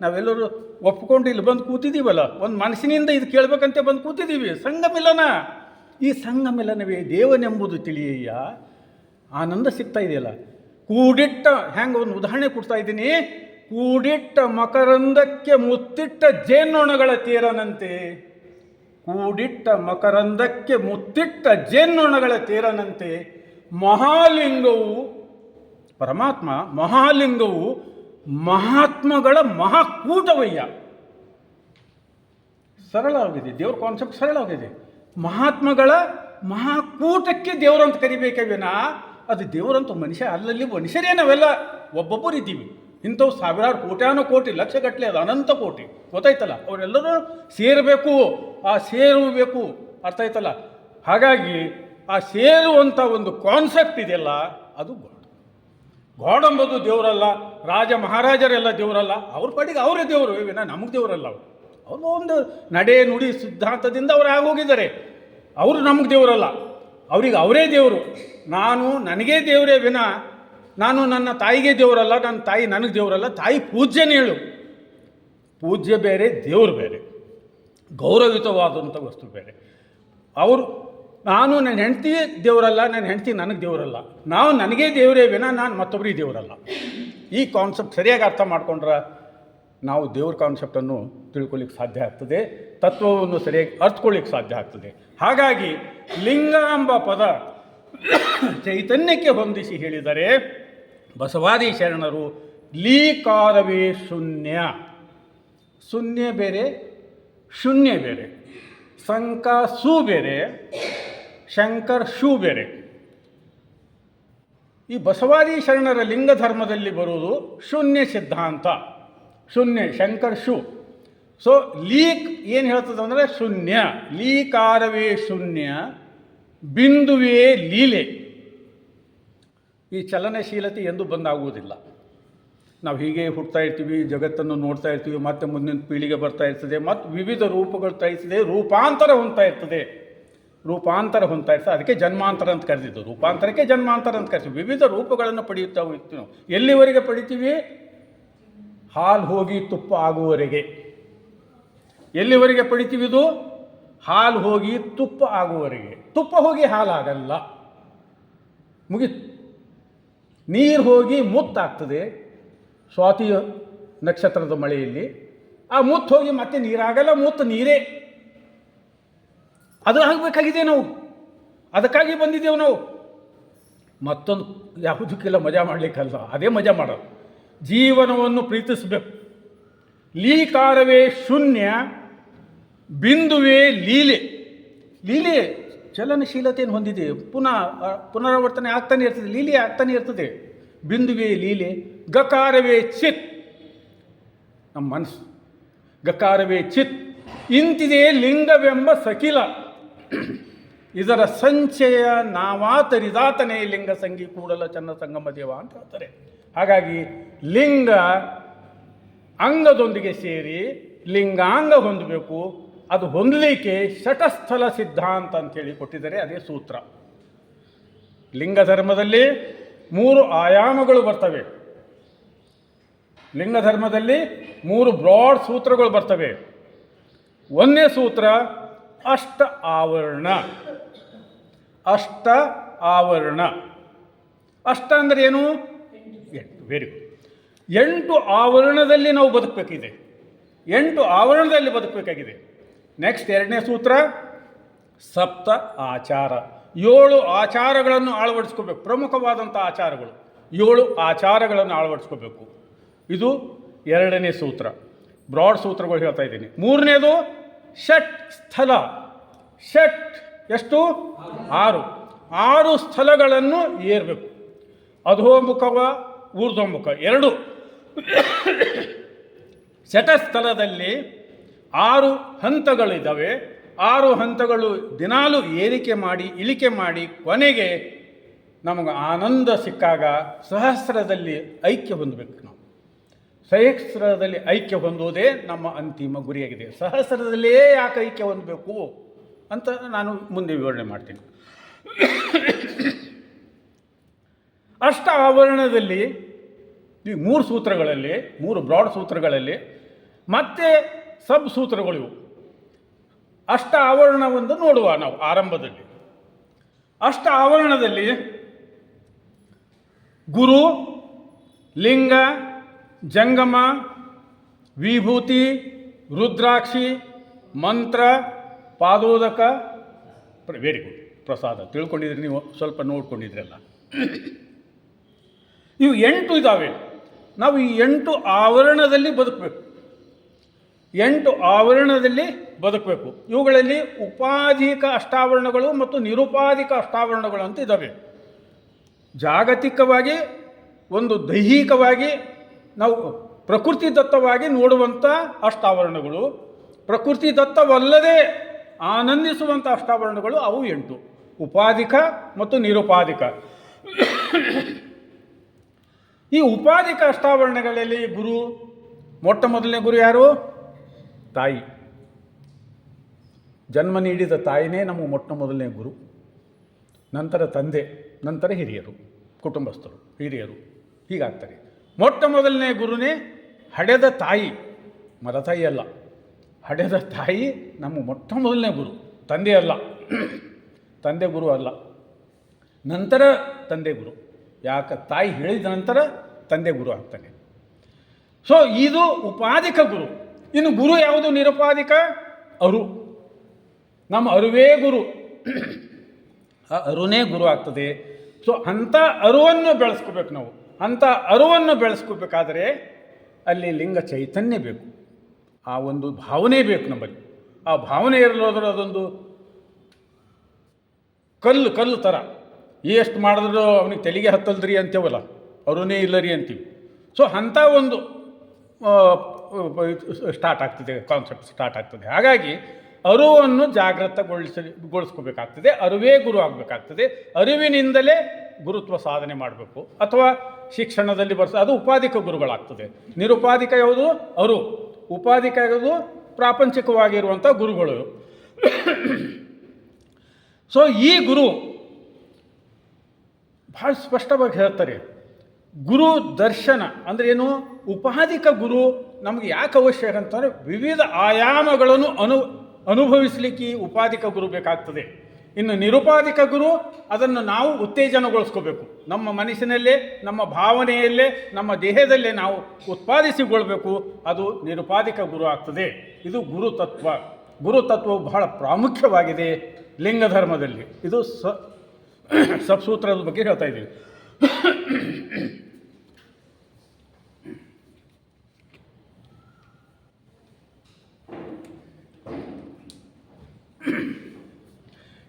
ನಾವೆಲ್ಲರೂ ಒಪ್ಕೊಂಡು ಇಲ್ಲಿ ಬಂದು ಕೂತಿದ್ದೀವಲ್ಲ, ಒಂದು ಮನಸ್ಸಿನಿಂದ ಇದು ಕೇಳಬೇಕಂತೆ ಬಂದು ಕೂತಿದ್ದೀವಿ. ಸಂಘ ಮಿಲನ, ಈ ಸಂಘ ಮಿಲನವೇ ದೇವನೆಂಬುದು ತಿಳಿಯಯ್ಯ. ಆನಂದ ಸಿಗ್ತಾ ಇದೆಯಲ್ಲ. ಕೂಡಿಟ್ಟ, ಹೆಂಗೆ ಒಂದು ಉದಾಹರಣೆ ಕೊಡ್ತಾ ಇದ್ದೀನಿ. ಕೂಡಿಟ್ಟ ಮಕರಂದಕ್ಕೆ ಮುತ್ತಿಟ್ಟ ಜೇನ್ನೊಣಗಳ ತೇರನಂತೆ. ಕೂಡಿಟ್ಟ ಮಕರಂದಕ್ಕೆ ಮುತ್ತಿಟ್ಟ ಜೇನ್ನೊಣಗಳ ತೇರನಂತೆ ಮಹಾಲಿಂಗವು, ಪರಮಾತ್ಮ ಮಹಾಲಿಂಗವು ಮಹಾತ್ಮಗಳ ಮಹಾಕೂಟವಯ್ಯ. ಸರಳವಾಗಿದೆ ದೇವ್ರ ಕಾನ್ಸೆಪ್ಟ್, ಸರಳವಾಗಿದೆ. ಮಹಾತ್ಮಗಳ ಮಹಾಕೂಟಕ್ಕೆ ದೇವರಂತ ಕರಿಬೇಕೇ ವಿನಾ ಅದು ದೇವರಂತ ಮನುಷ್ಯ ಅಲ್ಲಲ್ಲಿ ಮನುಷ್ಯರೇ ನಾವೆಲ್ಲ ಒಬ್ಬೊಬ್ಬರು ಇದ್ದೀವಿ. ಇಂಥವು ಸಾವಿರಾರು ಕೋಟ್ಯಾನು ಕೋಟಿ, ಲಕ್ಷಗಟ್ಟಲೆ, ಅದು ಅನಂತ ಕೋಟಿ. ಗೊತ್ತಾಯ್ತಲ್ಲ? ಅವರೆಲ್ಲರೂ ಸೇರಬೇಕು, ಆ ಸೇರಬೇಕು. ಅರ್ಥ ಆಯ್ತಲ್ಲ? ಹಾಗಾಗಿ ಆ ಸೇರುವಂಥ ಒಂದು ಕಾನ್ಸೆಪ್ಟ್ ಇದೆಯಲ್ಲ, ಅದು ಗಾಡ್ ಎಂಬುದು ದೇವರಲ್ಲ. ರಾಜ ಮಹಾರಾಜರೆಲ್ಲ ದೇವರಲ್ಲ. ಅವ್ರ ಪಾಡಿಗೆ ಅವರೇ ದೇವರು ವಿನ ನಮಗೆ ದೇವರಲ್ಲ. ಅವರು ಒಂದು ನಡೆ ನುಡಿ ಸಿದ್ಧಾಂತದಿಂದ ಅವರು ಆಗೋಗಿದ್ದಾರೆ. ಅವರು ನಮಗೆ ದೇವರಲ್ಲ, ಅವ್ರಿಗೆ ಅವರೇ ದೇವರು. ನನಗೇ ದೇವರೇ ವಿನ ನಾನು ನನ್ನ ತಾಯಿಗೆ ದೇವರಲ್ಲ, ನನ್ನ ತಾಯಿ ನನಗೆ ದೇವರಲ್ಲ. ತಾಯಿ ಪೂಜ್ಯನೇ ಹೇಳು. ಪೂಜ್ಯ ಬೇರೆ, ದೇವರು ಬೇರೆ, ಗೌರವಿತವಾದಂಥ ವಸ್ತು ಬೇರೆ. ನಾನು ನನ್ನ ಹೆಂಡತಿ ದೇವರಲ್ಲ, ನನ್ನ ಹೆಂಡತಿ ನನಗೆ ದೇವರಲ್ಲ. ನನಗೇ ದೇವರೇ ವಿನ ನಾನು ಮತ್ತೊಬ್ಬರಿಗೆ ದೇವರಲ್ಲ. ಈ ಕಾನ್ಸೆಪ್ಟ್ ಸರಿಯಾಗಿ ಅರ್ಥ ಮಾಡ್ಕೊಂಡ್ರೆ ನಾವು ದೇವ್ರ ಕಾನ್ಸೆಪ್ಟನ್ನು ತಿಳ್ಕೊಳ್ಳಿಕ್ಕೆ ಸಾಧ್ಯ ಆಗ್ತದೆ, ತತ್ವವನ್ನು ಸರಿಯಾಗಿ ಅರ್ಥಕೊಳ್ಳಿಕ್ಕೆ ಸಾಧ್ಯ ಆಗ್ತದೆ. ಹಾಗಾಗಿ ಲಿಂಗ ಎಂಬ ಪದ ಚೈತನ್ಯಕ್ಕೆ ಹೊಂದಿಸಿ ಹೇಳಿದರೆ ಬಸವಾದಿ ಶರಣರು ಲೀಕಾರವೇ ಶೂನ್ಯ. ಶೂನ್ಯ ಬೇರೆ, ಶೂನ್ಯ ಬೇರೆ. ಸಂಕ ಸು ಬೇರೆ, ಶಂಕರ್ ಶೂ ಬೇರೆ. ಈ ಬಸವಾದಿ ಶರಣರ ಲಿಂಗ ಧರ್ಮದಲ್ಲಿ ಬರುವುದು ಶೂನ್ಯ ಸಿದ್ಧಾಂತ. ಶೂನ್ಯ, ಶಂಕರ್ ಶೂ. ಸೊ ಲೀಕ್ ಏನು ಹೇಳ್ತದೆ ಅಂದರೆ ಶೂನ್ಯ. ಲೀಕಾರವೇ ಶೂನ್ಯ, ಬಿಂದುವೇ ಲೀಲೆ. ಈ ಚಲನಶೀಲತೆ ಎಂದು ಬಂದಾಗುವುದಿಲ್ಲ. ನಾವು ಹೀಗೆ ಹುಡ್ತಾ ಇರ್ತೀವಿ, ಜಗತ್ತನ್ನು ನೋಡ್ತಾ ಇರ್ತೀವಿ, ಮತ್ತೆ ಮುಂದಿನ ಪೀಳಿಗೆ ಬರ್ತಾ ಇರ್ತದೆ, ಮತ್ತು ವಿವಿಧ ರೂಪಗಳು ತರಿಸಿದೆ, ರೂಪಾಂತರ ಹೊಂದ್ತಾ ಇರ್ತದೆ. ಅದಕ್ಕೆ ಜನ್ಮಾಂತರ ಅಂತ ಕರೆದಿದ್ದು. ರೂಪಾಂತರಕ್ಕೆ ಜನ್ಮಾಂತರ ಅಂತ ಕರೆಸಿ ವಿವಿಧ ರೂಪಗಳನ್ನು ಪಡೆಯುತ್ತಾ ಹೋಗ್ತೀವಿ ನಾವು. ಎಲ್ಲಿವರೆಗೆ ಪಡಿತೀವಿ? ಹಾಲು ಹೋಗಿ ತುಪ್ಪ ಆಗುವವರೆಗೆ. ಎಲ್ಲಿವರೆಗೆ ಪಡಿತೀವಿ ಇದು? ಹಾಲು ಹೋಗಿ ತುಪ್ಪ ಆಗುವವರೆಗೆ. ತುಪ್ಪ ಹೋಗಿ ಹಾಲಾಗಲ್ಲ, ಮುಗೀತು. ನೀರು ಹೋಗಿ ಮುತ್ತಾಗ್ತದೆ ಸ್ವಾತಿ ನಕ್ಷತ್ರದ ಮಳೆಯಲ್ಲಿ. ಆ ಮುತ್ತು ಹೋಗಿ ಮತ್ತೆ ನೀರಾಗಲ್ಲ, ಮುತ್ತು ನೀರೇ. ಅದು ಆಗಬೇಕಾಗಿದೆ. ನಾವು ಅದಕ್ಕಾಗಿ ಬಂದಿದ್ದೇವೆ. ನಾವು ಮತ್ತೊಂದು ಯಾವುದಕ್ಕೆಲ್ಲ ಮಜಾ ಮಾಡಲಿಕ್ಕಲ್ಲ, ಅದೇ ಮಜಾ ಮಾಡೋದು. ಜೀವನವನ್ನು ಪ್ರೀತಿಸಬೇಕು. ಲೀಕಾರವೇ ಶೂನ್ಯ, ಬಿಂದುವೇ ಲೀಲೆ. ಲೀಲೆ ಚಲನಶೀಲತೆಯನ್ನು ಹೊಂದಿದೆ, ಪುನರಾವರ್ತನೆ ಆಗ್ತಾನೆ ಇರ್ತದೆ, ಲೀಲೆ ಆಗ್ತಾನೆ ಇರ್ತದೆ. ಬಿಂದುವೇ ಲೀಲೆ. ಗಕಾರವೇ ಚಿತ್, ನಮ್ಮ ಮನಸ್ಸು. ಗಕಾರವೇ ಚಿತ್. ಇಂತಿದೆ ಲಿಂಗವೆಂಬ ಸಕಿಲ, ಇದರ ಸಂಚಯ ನಾವಾತರಿದಾತನೇ ಲಿಂಗ ಸಂಗಿ ಕೂಡಲ ಚನ್ನ ಸಂಗಮ ದೇವ ಅಂತ ಹೇಳ್ತಾರೆ. ಹಾಗಾಗಿ ಲಿಂಗ ಅಂಗದೊಂದಿಗೆ ಸೇರಿ ಲಿಂಗಾಂಗ ಹೊಂದಬೇಕು. ಅದು ಹೊಂದಲಿಕ್ಕೆ ಶಟಸ್ಥಲ ಸಿದ್ಧಾಂತ ಅಂತೇಳಿ ಕೊಟ್ಟಿದ್ದಾರೆ, ಅದೇ ಸೂತ್ರ. ಲಿಂಗ ಧರ್ಮದಲ್ಲಿ 3 ಆಯಾಮಗಳು ಬರ್ತವೆ. ಲಿಂಗ ಧರ್ಮದಲ್ಲಿ 3 ಬ್ರಾಡ್ ಸೂತ್ರಗಳು ಬರ್ತವೆ. 1ನೇ ಸೂತ್ರ ಅಷ್ಟ ಆವರಣ. ಅಷ್ಟ ಆವರಣ. ಅಷ್ಟ ಅಂದರೆ ಏನು? 8. Very good. 8 ಆವರಣದಲ್ಲಿ ನಾವು ಬದುಕಬೇಕಿದೆ. 8 ಆವರಣದಲ್ಲಿ ಬದುಕಬೇಕಾಗಿದೆ. ನೆಕ್ಸ್ಟ್ 2ನೇ ಸೂತ್ರ ಸಪ್ತ ಆಚಾರ. 7 ಆಚಾರಗಳನ್ನು ಅಳವಡಿಸ್ಕೋಬೇಕು. ಪ್ರಮುಖವಾದಂಥ ಆಚಾರಗಳು 7 ಆಚಾರಗಳನ್ನು ಅಳವಡಿಸ್ಕೋಬೇಕು. ಇದು 2ನೇ ಸೂತ್ರ. ಬ್ರಾಡ್ ಸೂತ್ರಗಳು ಹೇಳ್ತಾ ಇದ್ದೀನಿ. 3ನೇದು ಷಟ್ ಸ್ಥಳ. ಷಟ್ ಎಷ್ಟು? 6. 6 ಸ್ಥಳಗಳನ್ನು ಏರಬೇಕು. ಅಧೋಮುಖವ ಊರ್ಧ್ವಮುಖ 2. ಶಟಸ್ಥಳದಲ್ಲಿ 6 ಹಂತಗಳಿದ್ದಾವೆ. 6 ಹಂತಗಳು ದಿನಾಲೂ ಏರಿಕೆ ಮಾಡಿ ಇಳಿಕೆ ಮಾಡಿ ಕೊನೆಗೆ ನಮಗೆ ಆನಂದ ಸಿಕ್ಕಾಗ ಸಹಸ್ರದಲ್ಲಿ ಐಕ್ಯ ಹೊಂದಬೇಕು. ನಾವು ಸಹಸ್ರದಲ್ಲಿ ಐಕ್ಯ ಹೊಂದುವುದೇ ನಮ್ಮ ಅಂತಿಮ ಗುರಿಯಾಗಿದೆ. ಸಹಸ್ರದಲ್ಲೇ ಯಾಕೆ ಐಕ್ಯ ಹೊಂದಬೇಕು ಅಂತ ನಾನು ಮುಂದೆ ವಿವರಣೆ ಮಾಡ್ತೀನಿ. ಅಷ್ಟ ಆವರಣದಲ್ಲಿ ಈ 3 ಸೂತ್ರಗಳಲ್ಲಿ, 3 ಬ್ರಾಡ್ ಸೂತ್ರಗಳಲ್ಲಿ ಮತ್ತೆ ಸಬ್ ಸೂತ್ರಗಳಿವು. ಅಷ್ಟ ಆವರಣವನ್ನು ನೋಡುವ ನಾವು ಆರಂಭದಲ್ಲಿ. ಅಷ್ಟ ಆವರಣದಲ್ಲಿ ಗುರು, ಲಿಂಗ, ಜಂಗಮ, ವಿಭೂತಿ, ರುದ್ರಾಕ್ಷಿ, ಮಂತ್ರ, ಪಾದೋದಕ. Very good. ಪ್ರಸಾದ ತಿಳ್ಕೊಂಡಿದ್ರಿ ನೀವು, ಸ್ವಲ್ಪ ನೋಡ್ಕೊಂಡಿದ್ರಲ್ಲ. ಇವು 8 ಇದ್ದಾವೆ. ನಾವು ಈ 8 ಆವರಣದಲ್ಲಿ ಬದುಕಬೇಕು. 8 ಆವರಣದಲ್ಲಿ ಬದುಕಬೇಕು. ಇವುಗಳಲ್ಲಿ ಉಪಾಧಿಕ ಅಷ್ಟಾವರಣಗಳು ಮತ್ತು ನಿರುಪಾಧಿಕ ಅಷ್ಟಾವರಣಗಳು ಅಂತ ಇದ್ದಾವೆ. ಜಾಗತಿಕವಾಗಿ ಒಂದು ದೈಹಿಕವಾಗಿ ನಾವು ಪ್ರಕೃತಿ ದತ್ತವಾಗಿ ನೋಡುವಂಥ ಅಷ್ಟಾವರಣಗಳು, ಪ್ರಕೃತಿ ದತ್ತವಲ್ಲದೆ ಆನಂದಿಸುವಂಥ ಅಷ್ಟಾವರಣಗಳು ಅವು 8. ಉಪಾಧಿಕ ಮತ್ತು ನಿರುಪಾಧಿಕ. ಈ ಉಪಾಧಿಕ ಅಷ್ಟಾವರಣಗಳಲ್ಲಿ ಗುರು, ಮೊಟ್ಟ ಮೊದಲನೇ ಗುರು ಯಾರು? ತಾಯಿ. ಜನ್ಮ ನೀಡಿದ ತಾಯಿನೇ ನಮ್ಮ ಮೊಟ್ಟ ಮೊದಲನೇ ಗುರು. ನಂತರ ತಂದೆ, ನಂತರ ಹಿರಿಯರು, ಕುಟುಂಬಸ್ಥರು, ಹಿರಿಯರು, ಹೀಗಾಗ್ತಾರೆ. ಮೊಟ್ಟ ಮೊದಲನೇ ಗುರುನೇ ಹಡೆದ ತಾಯಿ, ಮರತಾಯಿ ಅಲ್ಲ. ಹಡೆದ ತಾಯಿ ನಮ್ಮ ಮೊಟ್ಟ ಮೊದಲನೇ ಗುರು, ತಂದೆ ಅಲ್ಲ. ತಂದೆ ಗುರು ಅಲ್ಲ, ನಂತರ ತಂದೆ ಗುರು. ಯಾಕೆ? ತಾಯಿ ಹೇಳಿದ ನಂತರ ತಂದೆ ಗುರು ಆಗ್ತಾನೆ. ಸೊ ಇದು ಉಪಾಧಿಕ ಗುರು. ಇನ್ನು ಗುರು ಯಾವುದು? ನಿರುಪಾಧಿಕ ಅರು. ನಮ್ಮ ಅರುವೇ ಗುರು. ಆ ಅರುನೇ ಗುರು ಆಗ್ತದೆ. ಸೊ ಅಂಥ ಅರುವನ್ನು ಬೆಳೆಸ್ಕೋಬೇಕು ನಾವು. ಅಂಥ ಅರುವನ್ನು ಬೆಳೆಸ್ಕೋಬೇಕಾದ್ರೆ ಅಲ್ಲಿ ಲಿಂಗ ಚೈತನ್ಯ ಬೇಕು. ಆ ಒಂದು ಭಾವನೆ ಬೇಕು ನಮ್ಮಲ್ಲಿ. ಆ ಭಾವನೆ ಇರಲೋದ್ರೆ ಅದೊಂದು ಕಲ್ಲು ಥರ. ಎಷ್ಟು ಮಾಡಿದ್ರು ಅವನಿಗೆ ತೆಲಿಗೆ ಹತ್ತಲ್ದ್ರಿ ಅಂತೇವಲ್ಲ, ಅರುನೇ ಇಲ್ಲರಿ ಅಂತೀವಿ. ಸೊ ಅಂಥ ಒಂದು ಸ್ಟಾರ್ಟ್ ಆಗ್ತದೆ, ಕಾನ್ಸೆಪ್ಟ್ ಸ್ಟಾರ್ಟ್ ಆಗ್ತದೆ. ಹಾಗಾಗಿ ಅರುವನ್ನು ಜಾಗೃತಗೊಳಿಸ್ಕೋಬೇಕಾಗ್ತದೆ. ಅರುವೇ ಗುರು ಆಗಬೇಕಾಗ್ತದೆ. ಅರಿವಿನಿಂದಲೇ ಗುರುತ್ವ ಸಾಧನೆ ಮಾಡಬೇಕು. ಅಥವಾ ಶಿಕ್ಷಣದಲ್ಲಿ ಅದು ಉಪಾಧಿಕ ಗುರುಗಳಾಗ್ತದೆ. ನಿರುಪಾಧಿಕ ಯಾವುದು? ಅರು. ಉಪಾಧಿಕ ಯಾವುದು? ಪ್ರಾಪಂಚಿಕವಾಗಿರುವಂಥ ಗುರುಗಳು. ಸೊ ಈ ಗುರು ಭಾಳ ಸ್ಪಷ್ಟವಾಗಿ ಹೇಳ್ತಾರೆ. ಗುರು ದರ್ಶನ ಅಂದರೆ ಏನು? ಉಪಾಧಿಕ ಗುರು ನಮಗೆ ಯಾಕೆ ಅವಶ್ಯಕ ಅಂತಂದರೆ ವಿವಿಧ ಆಯಾಮಗಳನ್ನು ಅನುಭವಿಸಲಿಕ್ಕೆ ಉಪಾಧಿಕ ಗುರು ಬೇಕಾಗ್ತದೆ. ಇನ್ನು ನಿರುಪಾಧಿಕ ಗುರು ಅದನ್ನು ನಾವು ಉತ್ತೇಜನಗೊಳಿಸ್ಕೋಬೇಕು. ನಮ್ಮ ಮನಸ್ಸಿನಲ್ಲೇ, ನಮ್ಮ ಭಾವನೆಯಲ್ಲೇ, ನಮ್ಮ ದೇಹದಲ್ಲೇ ನಾವು ಉತ್ಪಾದಿಸಿಕೊಳ್ಬೇಕು. ಅದು ನಿರುಪಾಧಿಕ ಗುರು ಆಗ್ತದೆ. ಇದು ಗುರುತತ್ವ. ಗುರುತತ್ವವು ಬಹಳ ಪ್ರಾಮುಖ್ಯವಾಗಿದೆ ಲಿಂಗ ಧರ್ಮದಲ್ಲಿ. ಇದು ಸಬ್ಸೂತ್ರದ ಬಗ್ಗೆ ಹೇಳ್ತಾ ಇದ್ದೀವಿ.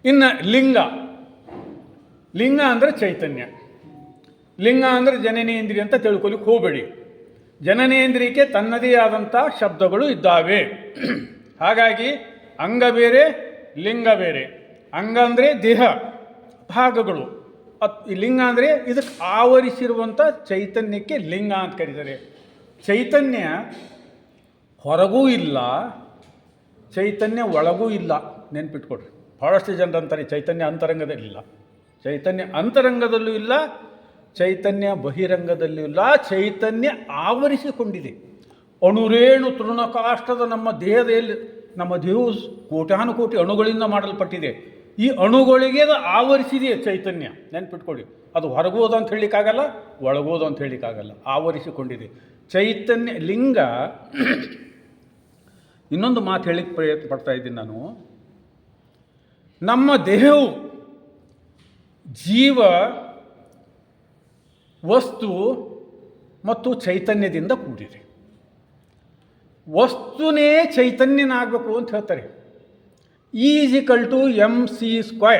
ಇನ್ನು ಲಿಂಗ ಅಂದರೆ ಚೈತನ್ಯ. ಲಿಂಗ ಅಂದರೆ ಜನನೇಂದ್ರಿಯ ಅಂತ ತಿಳ್ಕೊಲಿಕ್ಕೆ ಹೋಗಬೇಡಿ. ಜನನೇಂದ್ರಿಯಕ್ಕೆ ತನ್ನದೇ ಆದಂಥ ಶಬ್ದಗಳು ಇದ್ದಾವೆ. ಹಾಗಾಗಿ ಅಂಗ ಬೇರೆ, ಲಿಂಗ ಬೇರೆ. ಅಂಗ ಅಂದರೆ ದೇಹ ಭಾಗಗಳು, ಈ ಲಿಂಗ ಅಂದರೆ ಇದಕ್ಕೆ ಆವರಿಸಿರುವಂಥ ಚೈತನ್ಯಕ್ಕೆ ಲಿಂಗ ಅಂತ ಕರೀತಾರೆ. ಚೈತನ್ಯ ಹೊರಗೂ ಇಲ್ಲ, ಚೈತನ್ಯ ಒಳಗೂ ಇಲ್ಲ. ನೆನ್ಪಿಟ್ಕೊಡ್ರಿ. ಭಾಳಷ್ಟು ಜನರು ಅಂತಾರೆ ಚೈತನ್ಯ ಅಂತರಂಗದಲ್ಲಿಲ್ಲ. ಚೈತನ್ಯ ಅಂತರಂಗದಲ್ಲೂ ಇಲ್ಲ, ಚೈತನ್ಯ ಬಹಿರಂಗದಲ್ಲೂ ಇಲ್ಲ. ಚೈತನ್ಯ ಆವರಿಸಿಕೊಂಡಿದೆ. ಅಣುರೇಣು ತೃಣಕಾಷ್ಟದ ನಮ್ಮ ದೇಹದಲ್ಲಿ, ನಮ್ಮ ದೇಹವು ಕೋಟ್ಯಾನುಕೋಟಿ ಅಣುಗಳಿಂದ ಮಾಡಲ್ಪಟ್ಟಿದೆ. ಈ ಅಣುಗಳಿಗೆ ಅದು ಆವರಿಸಿದೆ ಚೈತನ್ಯ. ನೆನ್ಪಿಟ್ಕೊಳ್ಳಿ. ಅದು ಹೊರಗೋದು ಅಂತ ಹೇಳಲಿಕ್ಕಾಗಲ್ಲ, ಒಳಗೋದು ಅಂತ ಹೇಳಲಿಕ್ಕಾಗಲ್ಲ, ಆವರಿಸಿಕೊಂಡಿದೆ ಚೈತನ್ಯ. ಲಿಂಗ ಇನ್ನೊಂದು ಮಾತು ಹೇಳಿಕ್ಕೆ ಪ್ರಯತ್ನ ಪಡ್ತಾ ಇದ್ದೀನಿ ನಾನು. ನಮ್ಮ ದೇಹವು ಜೀವ, ವಸ್ತು ಮತ್ತು ಚೈತನ್ಯದಿಂದ ಕೂಡಿದೆ. ವಸ್ತುನೇ ಚೈತನ್ಯನಾಗಬೇಕು ಅಂತ ಹೇಳ್ತಾರೆ. E = mc².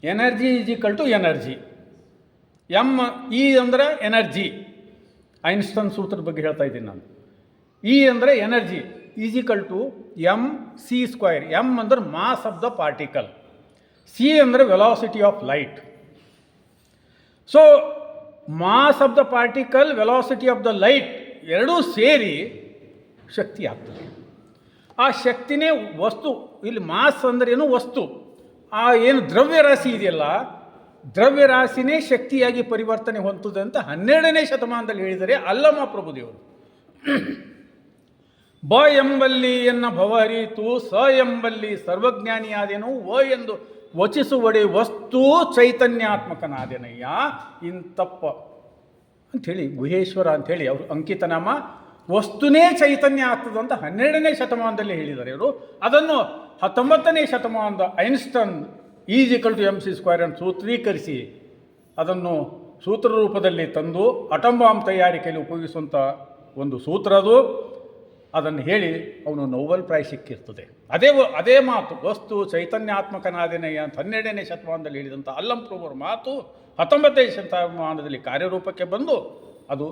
Energy = energy. E ಅಂದರೆ ಎನರ್ಜಿ. ಐನ್ಸ್ಟೈನ್ ಸೂತ್ರದ ಬಗ್ಗೆ ಹೇಳ್ತಾ ಇದ್ದೀನಿ ನಾನು. E ಅಂದರೆ ಎನರ್ಜಿ, = mc². m ಅಂದರೆ mass of the particle, c ಅಂದರೆ velocity of light. So mass of the particle, velocity of the light ಎರಡೂ ಸೇರಿ ಶಕ್ತಿ ಆಗ್ತದೆ. ಆ ಶಕ್ತಿನೇ ವಸ್ತು. ಇಲ್ಲಿ ಮಾಸ್ ಅಂದ್ರೇನು? ವಸ್ತು. ಆ ಏನು ದ್ರವ್ಯರಾಶಿ ಇದೆಯಲ್ಲ, ದ್ರವ್ಯರಾಶಿನೇ ಶಕ್ತಿಯಾಗಿ ಪರಿವರ್ತನೆ ಹೊಂದುತ್ತದೆ ಅಂತ 12ನೇ ಶತಮಾನದಲ್ಲಿ ಹೇಳಿದರೆ ಅಲ್ಲಮ ಪ್ರಭುದೇವರು. ಬ ಎಂಬಲ್ಲಿ ಎನ್ನ ಭವಹರಿತು, ಸ ಎಂಬಲ್ಲಿ ಸರ್ವಜ್ಞಾನಿಯಾದೇನು, ವ ಎಂದು ವಚಿಸುವಡೆ ವಸ್ತು ಚೈತನ್ಯಾತ್ಮಕನಾದೇನಯ್ಯ ಇಂತಪ್ಪ ಅಂಥೇಳಿ ಗುಹೇಶ್ವರ ಅಂಥೇಳಿ ಅವರು ಅಂಕಿತನಾಮ. ವಸ್ತುನೇ ಚೈತನ್ಯ ಆಗ್ತದಂತ 12ನೇ ಶತಮಾನದಲ್ಲಿ ಹೇಳಿದ್ದಾರೆ ಇವರು. ಅದನ್ನು 19ನೇ ಶತಮಾನದ ಐನ್ಸ್ಟೈನ್ E = mc² ಅಂತ ಸೂತ್ರೀಕರಿಸಿ ಅದನ್ನು ಸೂತ್ರ ರೂಪದಲ್ಲಿ ತಂದು ಅಟಮ್ ಬಾಂಬ್ ತಯಾರಿಕೆಯಲ್ಲಿ ಉಪಯೋಗಿಸುವಂಥ ಒಂದು ಸೂತ್ರ ಅದು. ಅದನ್ನು ಹೇಳಿ ಅವನು ನೊಬೆಲ್ ಪ್ರೈಸ್ ಸಿಕ್ಕಿರ್ತದೆ. ಅದೇ ಮಾತು, ವಸ್ತು ಚೈತನ್ಯಾತ್ಮಕನಾದೇನಯ್ಯ ಅಂತ 12ನೇ ಶತಮಾನದಲ್ಲಿ ಹೇಳಿದಂಥ ಅಲ್ಲಂ ಪ್ರಭುವರ ಮಾತು 19ನೇ ಶತಮಾನದಲ್ಲಿ ಕಾರ್ಯರೂಪಕ್ಕೆ ಬಂದು ಅದು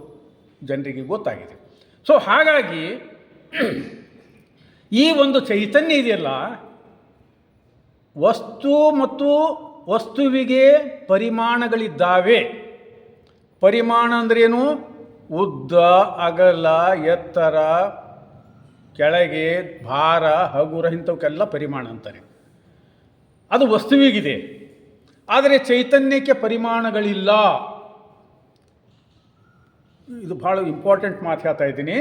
ಜನರಿಗೆ ಗೊತ್ತಾಗಿದೆ. ಸೊ ಹಾಗಾಗಿ ಈ ಒಂದು ಚೈತನ್ಯ ಇದೆಯಲ್ಲ, ವಸ್ತು ಮತ್ತು ವಸ್ತುವಿಗೆ ಪರಿಮಾಣಗಳಿದ್ದಾವೆ. ಪರಿಮಾಣ ಅಂದ್ರೇನು? ಉದ್ದ, ಅಗಲ, ಎತ್ತರ, ಕೆಳಗೆ, ಭಾರ, ಹಗುರ, ಇಂಥವಕ್ಕೆಲ್ಲ ಪರಿಮಾಣ ಅಂತಾರೆ. ಅದು ವಸ್ತುವಿಗಿದೆ. ಆದರೆ ಚೈತನ್ಯಕ್ಕೆ ಪರಿಮಾಣಗಳಿಲ್ಲ. ಇದು ಭಾಳ ಇಂಪಾರ್ಟೆಂಟ್ ಮಾತು ಹೇಳ್ತಾ ಇದ್ದೀನಿ.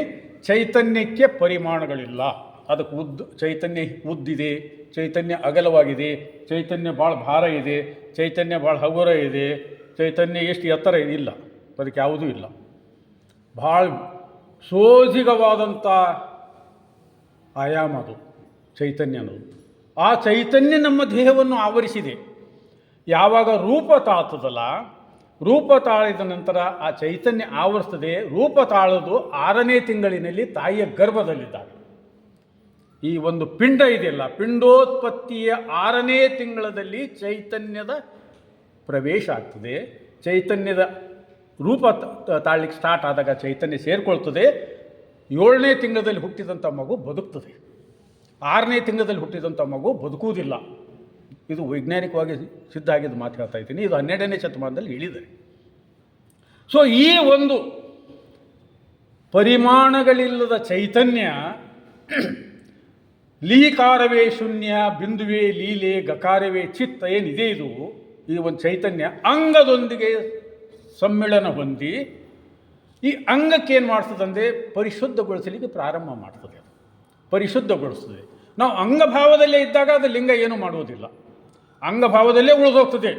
ಚೈತನ್ಯಕ್ಕೆ ಪರಿಮಾಣಗಳಿಲ್ಲ. ಅದಕ್ಕೆ ಚೈತನ್ಯ ಉದ್ದಿದೆ, ಚೈತನ್ಯ ಅಗಲವಾಗಿದೆ, ಚೈತನ್ಯ ಭಾಳ ಭಾರ ಇದೆ, ಚೈತನ್ಯ ಭಾಳ ಹಗುರ ಇದೆ, ಚೈತನ್ಯ ಎಷ್ಟು ಎತ್ತರ ಇಲ್ಲ, ಅದಕ್ಕೆ ಯಾವುದೂ ಇಲ್ಲ. ಭಾಳ ಸೋಜಿಗವಾದಂಥ ಆಯಾಮ ಅದು ಚೈತನ್ಯ ಅನ್ನೋದು. ಆ ಚೈತನ್ಯ ನಮ್ಮ ದೇಹವನ್ನು ಆವರಿಸಿದೆ. ಯಾವಾಗ ರೂಪ ತಾಳ್ತದಲ್ಲ, ರೂಪ ತಾಳಿದ ನಂತರ ಆ ಚೈತನ್ಯ ಆವರಿಸ್ತದೆ. ರೂಪ ತಾಳೋದು 6ನೇ ತಿಂಗಳಿನಲ್ಲಿ ತಾಯಿಯ ಗರ್ಭದಲ್ಲಿದ್ದಾಗ. ಈ ಒಂದು ಪಿಂಡ ಇದೆಯಲ್ಲ, ಪಿಂಡೋತ್ಪತ್ತಿಯ 6ನೇ ತಿಂಗಳಲ್ಲಿ ಚೈತನ್ಯದ ಪ್ರವೇಶ ಆಗ್ತದೆ. ಚೈತನ್ಯದ ರೂಪ ತಾಳ್ಲಿಕ್ಕೆ ಸ್ಟಾರ್ಟ್ ಆದಾಗ ಚೈತನ್ಯ ಸೇರಿಕೊಳ್ತದೆ. 7ನೇ ತಿಂಗಳಲ್ಲಿ ಹುಟ್ಟಿದಂಥ ಮಗು ಬದುಕ್ತದೆ. 6ನೇ ತಿಂಗಳಲ್ಲಿ ಹುಟ್ಟಿದಂಥ ಮಗು ಬದುಕುವುದಿಲ್ಲ. ಇದು ವೈಜ್ಞಾನಿಕವಾಗಿ ಸಿದ್ಧ ಆಗಿದ್ದು ಮಾತು ಹೇಳ್ತಾ ಇದ್ದೀನಿ. ಇದು 12ನೇ ಶತಮಾನದಲ್ಲಿ ಹೇಳಿದ್ದಾರೆ. ಸೊ ಈ ಒಂದು ಪರಿಮಾಣಗಳಿಲ್ಲದ ಚೈತನ್ಯ, ಲೀಕಾರವೇ ಶೂನ್ಯ, ಬಿಂದುವೇ ಲೀಲೆ, ಗಕಾರವೇ ಚಿತ್ತ ಏನಿದೆ ಇದು, ಈ ಒಂದು ಚೈತನ್ಯ ಅಂಗದೊಂದಿಗೆ ಸಮ್ಮಿಳನ ಹೊಂದಿ ಈ ಅಂಗಕ್ಕೆ ಏನು ಮಾಡ್ತದಂದರೆ ಪರಿಶುದ್ಧಗೊಳಿಸಲಿಕ್ಕೆ ಪ್ರಾರಂಭ ಮಾಡ್ತದೆ. ಅದು ಪರಿಶುದ್ಧಗೊಳಿಸ್ತದೆ. ನಾವು ಅಂಗಭಾವದಲ್ಲೇ ಇದ್ದಾಗ ಅದು ಲಿಂಗ ಏನೂ ಮಾಡುವುದಿಲ್ಲ. ಅಂಗಭಾವದಲ್ಲೇ ಉಳಿದೋಗ್ತದೆ.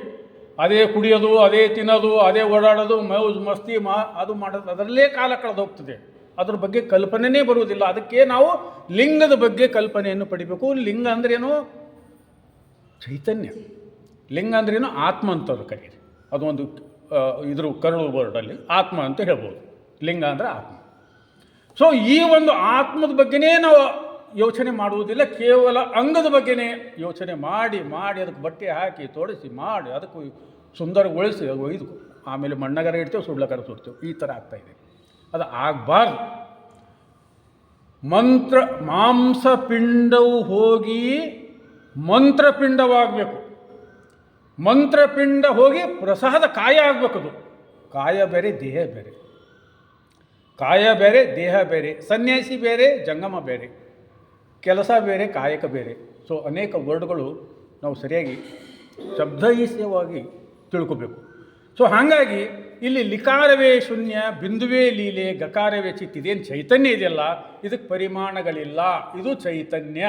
ಅದೇ ಕುಡಿಯೋದು, ಅದೇ ತಿನ್ನೋದು, ಅದೇ ಓಡಾಡೋದು, ಮೌಜ್ ಮಸ್ತಿ ಅದು ಮಾಡೋದು, ಅದರಲ್ಲೇ ಕಾಲ ಕಳೆದೋಗ್ತದೆ. ಅದ್ರ ಬಗ್ಗೆ ಕಲ್ಪನೆಯೇ ಬರುವುದಿಲ್ಲ. ಅದಕ್ಕೆ ನಾವು ಲಿಂಗದ ಬಗ್ಗೆ ಕಲ್ಪನೆಯನ್ನು ಪಡಿಬೇಕು. ಲಿಂಗ ಅಂದ್ರೇನು? ಚೈತನ್ಯ. ಲಿಂಗ ಅಂದ್ರೇನು? ಆತ್ಮ ಅಂತವ್ರು ಕರೀರಿ. ಅದು ಒಂದು ಇದ್ರ ಕರಳು ವರ್ಡಲ್ಲಿ ಆತ್ಮ ಅಂತ ಹೇಳ್ಬೋದು. ಲಿಂಗ ಅಂದರೆ ಆತ್ಮ. ಸೊ ಈ ಒಂದು ಆತ್ಮದ ಬಗ್ಗೆನೇ ನಾವು ಯೋಚನೆ ಮಾಡುವುದಿಲ್ಲ. ಕೇವಲ ಅಂಗದ ಬಗ್ಗೆನೇ ಯೋಚನೆ ಮಾಡಿ ಅದಕ್ಕೆ ಬಟ್ಟೆ ಹಾಕಿ ತೊಡಿಸಿ ಮಾಡಿ ಅದಕ್ಕೆ ಸುಂದರಗೊಳಿಸಿ ಒಯ್ದು ಆಮೇಲೆ ಮಣ್ಣಗರ ಇಡ್ತೇವೆ, ಸುಡ್ಲಕರ ಸುಡ್ತೇವೆ. ಈ ಥರ ಆಗ್ತಾಯಿದೆ. ಅದು ಆಗಬಾರ್ದು. ಮಾಂಸಪಿಂಡವು ಹೋಗಿ ಮಂತ್ರಪಿಂಡವಾಗಬೇಕು. ಮಂತ್ರಪಿಂಡ ಹೋಗಿ ಪ್ರಸಾದ ಕಾಯ ಆಗಬೇಕದು. ಕಾಯ ಬೇರೆ, ದೇಹ ಬೇರೆ. ಕಾಯ ಬೇರೆ, ದೇಹ ಬೇರೆ. ಸನ್ಯಾಸಿ ಬೇರೆ, ಜಂಗಮ ಬೇರೆ. ಕೆಲಸ ಬೇರೆ, ಕಾಯಕ ಬೇರೆ. ಸೊ ಅನೇಕ ವರ್ಡ್ಗಳು ನಾವು ಸರಿಯಾಗಿ ಶಬ್ದಯುಕ್ತವಾಗಿ ತಿಳ್ಕೋಬೇಕು. ಸೊ ಹಾಗಾಗಿ ಇಲ್ಲಿ ಲಿಕಾರವೇ ಶೂನ್ಯ, ಬಿಂದುವೇ ಲೀಲೆ, ಗಕಾರವೇ ಚಿತ್, ಇದೇನು ಚೈತನ್ಯ ಇದೆಯಲ್ಲ, ಇದಕ್ಕೆ ಪರಿಮಾಣಗಳಿಲ್ಲ. ಇದು ಚೈತನ್ಯ.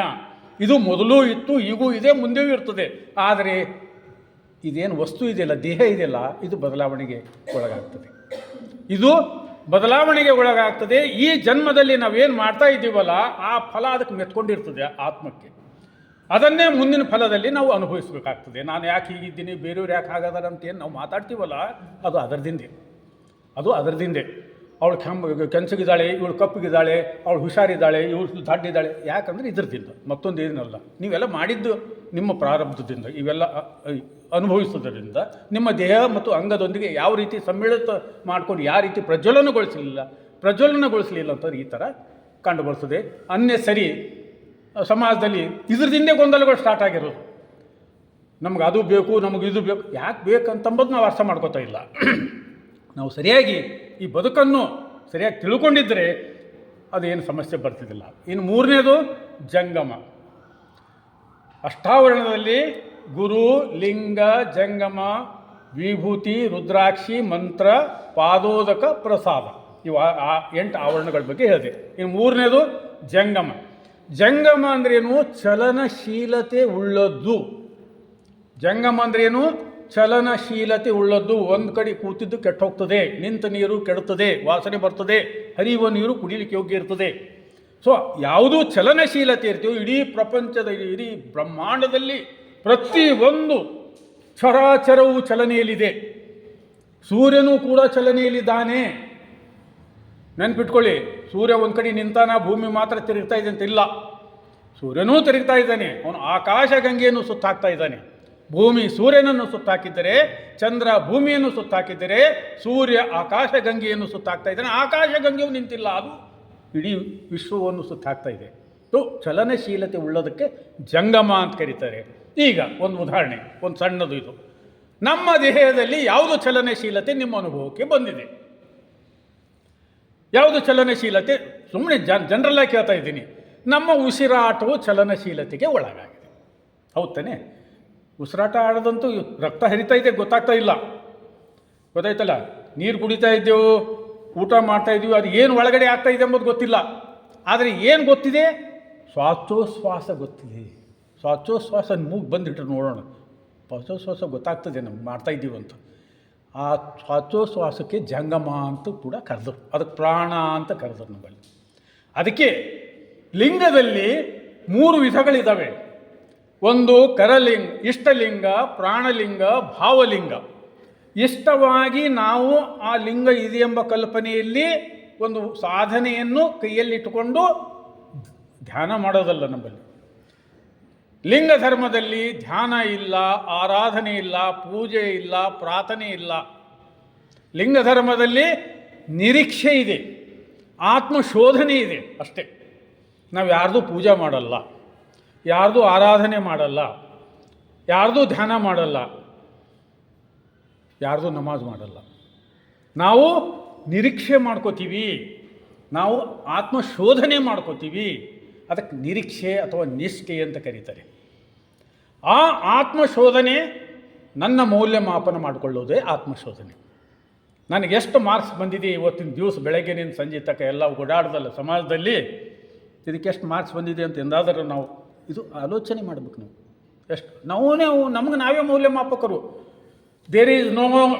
ಇದು ಮೊದಲು ಇತ್ತು, ಈಗೂ ಇದೆ, ಮುಂದೆಯೂ ಇರ್ತದೆ. ಆದರೆ ಇದೇನು ವಸ್ತು ಇದೆಯಲ್ಲ, ದೇಹ ಇದೆಯಲ್ಲ, ಇದು ಬದಲಾವಣೆಗೆ ಒಳಗಾಗ್ತದೆ. ಇದು ಬದಲಾವಣೆಗೆ ಒಳಗಾಗ್ತದೆ. ಈ ಜನ್ಮದಲ್ಲಿ ನಾವೇನು ಮಾಡ್ತಾ ಇದ್ದೀವಲ್ಲ, ಆ ಫಲ ಅದಕ್ಕೆ ಮೆತ್ಕೊಂಡಿರ್ತದೆ ಆತ್ಮಕ್ಕೆ. ಅದನ್ನೇ ಮುಂದಿನ ಫಲದಲ್ಲಿ ನಾವು ಅನುಭವಿಸಬೇಕಾಗ್ತದೆ. ನಾನು ಯಾಕೆ ಹೀಗಿದ್ದೀನಿ, ಬೇರೆಯವ್ರು ಯಾಕೆ ಹಾಗಾದಾರ ಅಂತ ಏನು ನಾವು ಮಾತಾಡ್ತೀವಲ್ಲ, ಅದು ಅದರದಿಂದೆ. ಅವಳು ಕೆಂಚಗಿದ್ದಾಳೆ, ಇವಳು ಕಪ್ಪಗಿದ್ದಾಳೆ, ಅವಳು ಹುಷಾರಿದ್ದಾಳೆ, ಇವಳು ದಡ್ಡಿದ್ದಾಳೆ. ಯಾಕಂದರೆ ಇದ್ರದಿಂದ, ಮತ್ತೊಂದು ಏನಲ್ಲ. ನೀವೆಲ್ಲ ಮಾಡಿದ್ದು ನಿಮ್ಮ ಪ್ರಾರಬ್ಧದಿಂದ, ಇವೆಲ್ಲ ಅನುಭವಿಸೋದ್ರಿಂದ ನಿಮ್ಮ ದೇಹ ಮತ್ತು ಅಂಗದೊಂದಿಗೆ ಯಾವ ರೀತಿ ಸಮ್ಮಿಳಿತ ಮಾಡ್ಕೊಂಡು ಯಾವ ರೀತಿ ಪ್ರಜ್ವಲನಗೊಳಿಸಲಿಲ್ಲ ಅಂತಂದ್ರೆ ಈ ಥರ ಕಂಡು ಬರ್ತದೆ. ಸರಿ ಸಮಾಜದಲ್ಲಿ ಇದ್ರದಿಂದೇ ಗೊಂದಲಗಳು ಸ್ಟಾರ್ಟ್ ಆಗಿರೋದು. ನಮ್ಗೆ ಅದು ಬೇಕು, ನಮಗೆ ಇದು ಬೇಕು. ಯಾಕೆ ಬೇಕಂತಂಬುದು ನಾವು ಅರ್ಥ ಮಾಡ್ಕೋತಾ ಇಲ್ಲ. ನಾವು ಸರಿಯಾಗಿ ಈ ಬದುಕನ್ನು ಸರಿಯಾಗಿ ತಿಳ್ಕೊಂಡಿದ್ದರೆ ಅದೇನು ಸಮಸ್ಯೆ ಬರ್ತಿದ್ದಿಲ್ಲ. ಇನ್ನು ಮೂರನೇದು ಜಂಗಮ. ಅಷ್ಟಾವರಣದಲ್ಲಿ ಗುರು, ಲಿಂಗ, ಜಂಗಮ, ವಿಭೂತಿ, ರುದ್ರಾಕ್ಷಿ, ಮಂತ್ರ, ಪಾದೋದಕ, ಪ್ರಸಾದ, ಇವು 8 ಆವರಣಗಳ ಬಗ್ಗೆ ಹೇಳಿದೆ. ಇನ್ನು ಮೂರನೇದು ಜಂಗಮ. ಜಂಗಮ ಅಂದ್ರೇನು? ಚಲನಶೀಲತೆ ಉಳ್ಳದ್ದು. ಜಂಗಮ ಅಂದ್ರೇನು? ಚಲನಶೀಲತೆ ಉಳ್ಳದ್ದು. ಒಂದು ಕಡೆ ಕೂತಿದ್ದು ಕೆಟ್ಟ ಹೋಗ್ತದೆ, ನಿಂತ ನೀರು ಕೆಡುತ್ತದೆ, ವಾಸನೆ ಬರ್ತದೆ, ಹರಿಯುವ ನೀರು ಕುಡಿಲಿಕ್ಕೆ ಯೋಗ್ಯ ಇರ್ತದೆ. ಸೊ ಯಾವುದೂ ಚಲನಶೀಲತೆ ಇರ್ತೀವೋ, ಇಡೀ ಪ್ರಪಂಚದ, ಇಡೀ ಬ್ರಹ್ಮಾಂಡದಲ್ಲಿ ಪ್ರತಿಯೊಂದು ಚರಾಚರವು ಚಲನೆಯಲ್ಲಿದೆ. ಸೂರ್ಯನೂ ಕೂಡ ಚಲನೆಯಲ್ಲಿದ್ದಾನೆ. ನೆನ್ಪಿಟ್ಕೊಳ್ಳಿ, ಸೂರ್ಯ ಒಂದು ಕಡೆ ನಿಂತಾನ, ಭೂಮಿ ಮಾತ್ರ ತಿರುಗ್ತಾ ಇದೆ ಅಂತ ಇಲ್ಲ. ಸೂರ್ಯನೂ ತಿರುಗ್ತಾ ಇದ್ದಾನೆ. ಅವನು ಆಕಾಶ ಗಂಗೆಯನ್ನು ಸುತ್ತಾಕ್ತಾ ಇದ್ದಾನೆ. ಭೂಮಿ ಸೂರ್ಯನನ್ನು ಸುತ್ತಾಕಿದ್ದರೆ, ಚಂದ್ರ ಭೂಮಿಯನ್ನು ಸುತ್ತಾಕಿದ್ದರೆ, ಸೂರ್ಯ ಆಕಾಶ ಗಂಗೆಯನ್ನು ಸುತ್ತಾಕ್ತಾ ಇದ್ದಾನೆ. ಆಕಾಶ ಗಂಗೆಯು ನಿಂತಿಲ್ಲ, ಅದು ಇಡೀ ವಿಶ್ವವನ್ನು ಸುತ್ತಾಕ್ತಾ ಇದೆ. ಚಲನಶೀಲತೆ ಉಳ್ಳೋದಕ್ಕೆ ಜಂಗಮ ಅಂತ ಕರೀತಾರೆ. ಈಗ ಒಂದು ಉದಾಹರಣೆ, ಒಂದು ಸಣ್ಣದು ಇದು. ನಮ್ಮ ದೇಹದಲ್ಲಿ ಯಾವುದು ಚಲನಶೀಲತೆ ನಿಮ್ಮ ಅನುಭವಕ್ಕೆ ಬಂದಿದೆ? ಯಾವುದು ಚಲನಶೀಲತೆ? ಸುಮ್ಮನೆ ಜನರಲ್ಲಾಗಿ ಕೇಳ್ತಾ ಇದ್ದೀನಿ. ನಮ್ಮ ಉಸಿರಾಟವು ಚಲನಶೀಲತೆಗೆ ಒಳಗಾಗಿದೆ. ಹೌದು ತಾನೆ? ಉಸಿರಾಟ ಆಡೋದಂತೂ ರಕ್ತ ಹರಿತಾ ಇದೆ, ಗೊತ್ತಾಗ್ತಾ ಇಲ್ಲ. ಗೊತ್ತಾಯ್ತಲ್ಲ? ನೀರು ಕುಡಿತಾ ಇದ್ದೆವು, ಊಟ ಮಾಡ್ತಾ ಇದ್ದೀವಿ, ಅದು ಏನು ಒಳಗಡೆ ಆಗ್ತಾ ಇದೆ ಎಂಬುದು ಗೊತ್ತಿಲ್ಲ. ಆದರೆ ಏನು ಗೊತ್ತಿದೆ? ಶ್ವಾಸೋಚ್ಛ್ವಾಸ ಗೊತ್ತಿದೆ. ಶ್ವಾಸೋಚ್ಛ್ವಾಸ ಮೂಗು ಬಂದಿಟ್ರೆ ನೋಡೋಣ, ಶ್ವಾಸೋಚ್ಛ್ವಾಸ ಗೊತ್ತಾಗ್ತದೆ ನಮ್ಗೆ ಮಾಡ್ತಾಯಿದ್ದೀವಿ ಅಂತ. ಆ ಶ್ವಾಸೋಚ್ಛ್ವಾಸಕ್ಕೆ ಜಂಗಮ ಅಂತ ಕೂಡ ಕರೆದರು, ಅದಕ್ಕೆ ಪ್ರಾಣ ಅಂತ ಕರೆದರು ನಮ್ಮಲ್ಲಿ. ಅದಕ್ಕೆ ಲಿಂಗದಲ್ಲಿ 3 ವಿಧಗಳಿದ್ದಾವೆ. ಒಂದು ಕರಲಿಂಗ, ಇಷ್ಟಲಿಂಗ, ಪ್ರಾಣಲಿಂಗ, ಭಾವಲಿಂಗ. ಇಷ್ಟವಾಗಿ ನಾವು ಆ ಲಿಂಗ ಇದೆ ಎಂಬ ಕಲ್ಪನೆಯಲ್ಲಿ ಒಂದು ಸಾಧನೆಯನ್ನು ಕೈಯಲ್ಲಿಟ್ಟುಕೊಂಡು ಧ್ಯಾನ ಮಾಡೋದಲ್ಲ. ನಮ್ಮಲ್ಲಿ ಲಿಂಗ ಧರ್ಮದಲ್ಲಿ ಧ್ಯಾನ ಇಲ್ಲ, ಆರಾಧನೆ ಇಲ್ಲ, ಪೂಜೆ ಇಲ್ಲ, ಪ್ರಾರ್ಥನೆ ಇಲ್ಲ. ಲಿಂಗ ಧರ್ಮದಲ್ಲಿ ನಿರೀಕ್ಷೆ ಇದೆ, ಆತ್ಮಶೋಧನೆ ಇದೆ ಅಷ್ಟೇ. ನಾವು ಯಾರ್ದು ಪೂಜೆ ಮಾಡಲ್ಲ, ಯಾರ್ದು ಆರಾಧನೆ ಮಾಡಲ್ಲ, ಯಾರ್ದು ಧ್ಯಾನ ಮಾಡಲ್ಲ, ಯಾರ್ದು ನಮಾಜ್ ಮಾಡಲ್ಲ. ನಾವು ನಿರೀಕ್ಷೆ ಮಾಡ್ಕೋತೀವಿ, ನಾವು ಆತ್ಮಶೋಧನೆ ಮಾಡ್ಕೋತೀವಿ. ಅದಕ್ಕೆ ನಿರೀಕ್ಷೆ ಅಥವಾ ನಿಷ್ಠೆ ಅಂತ ಕರೀತಾರೆ. ಆ ಆತ್ಮಶೋಧನೆ, ನನ್ನ ಮೌಲ್ಯಮಾಪನ ಮಾಡಿಕೊಳ್ಳೋದೇ ಆತ್ಮಶೋಧನೆ. ನನಗೆ ಎಷ್ಟು ಮಾರ್ಕ್ಸ್ ಬಂದಿದೆ ಇವತ್ತಿನ ದಿವಸ, ಬೆಳಗ್ಗೆನಿಂದ ಸಂಜೆ ತನಕ ಎಲ್ಲ ಓಡಾಡ್ದಲ್ಲ ಸಮಾಜದಲ್ಲಿ, ಇದಕ್ಕೆ ಎಷ್ಟು ಮಾರ್ಕ್ಸ್ ಬಂದಿದೆ ಅಂತ ಎಂದಾದರೂ ನಾವು ಇದು ಆಲೋಚನೆ ಮಾಡಬೇಕು. ನಾವು ಎಷ್ಟು ನಮಗೆ ನಾವೇ ಮೌಲ್ಯಮಾಪಕರು. There is no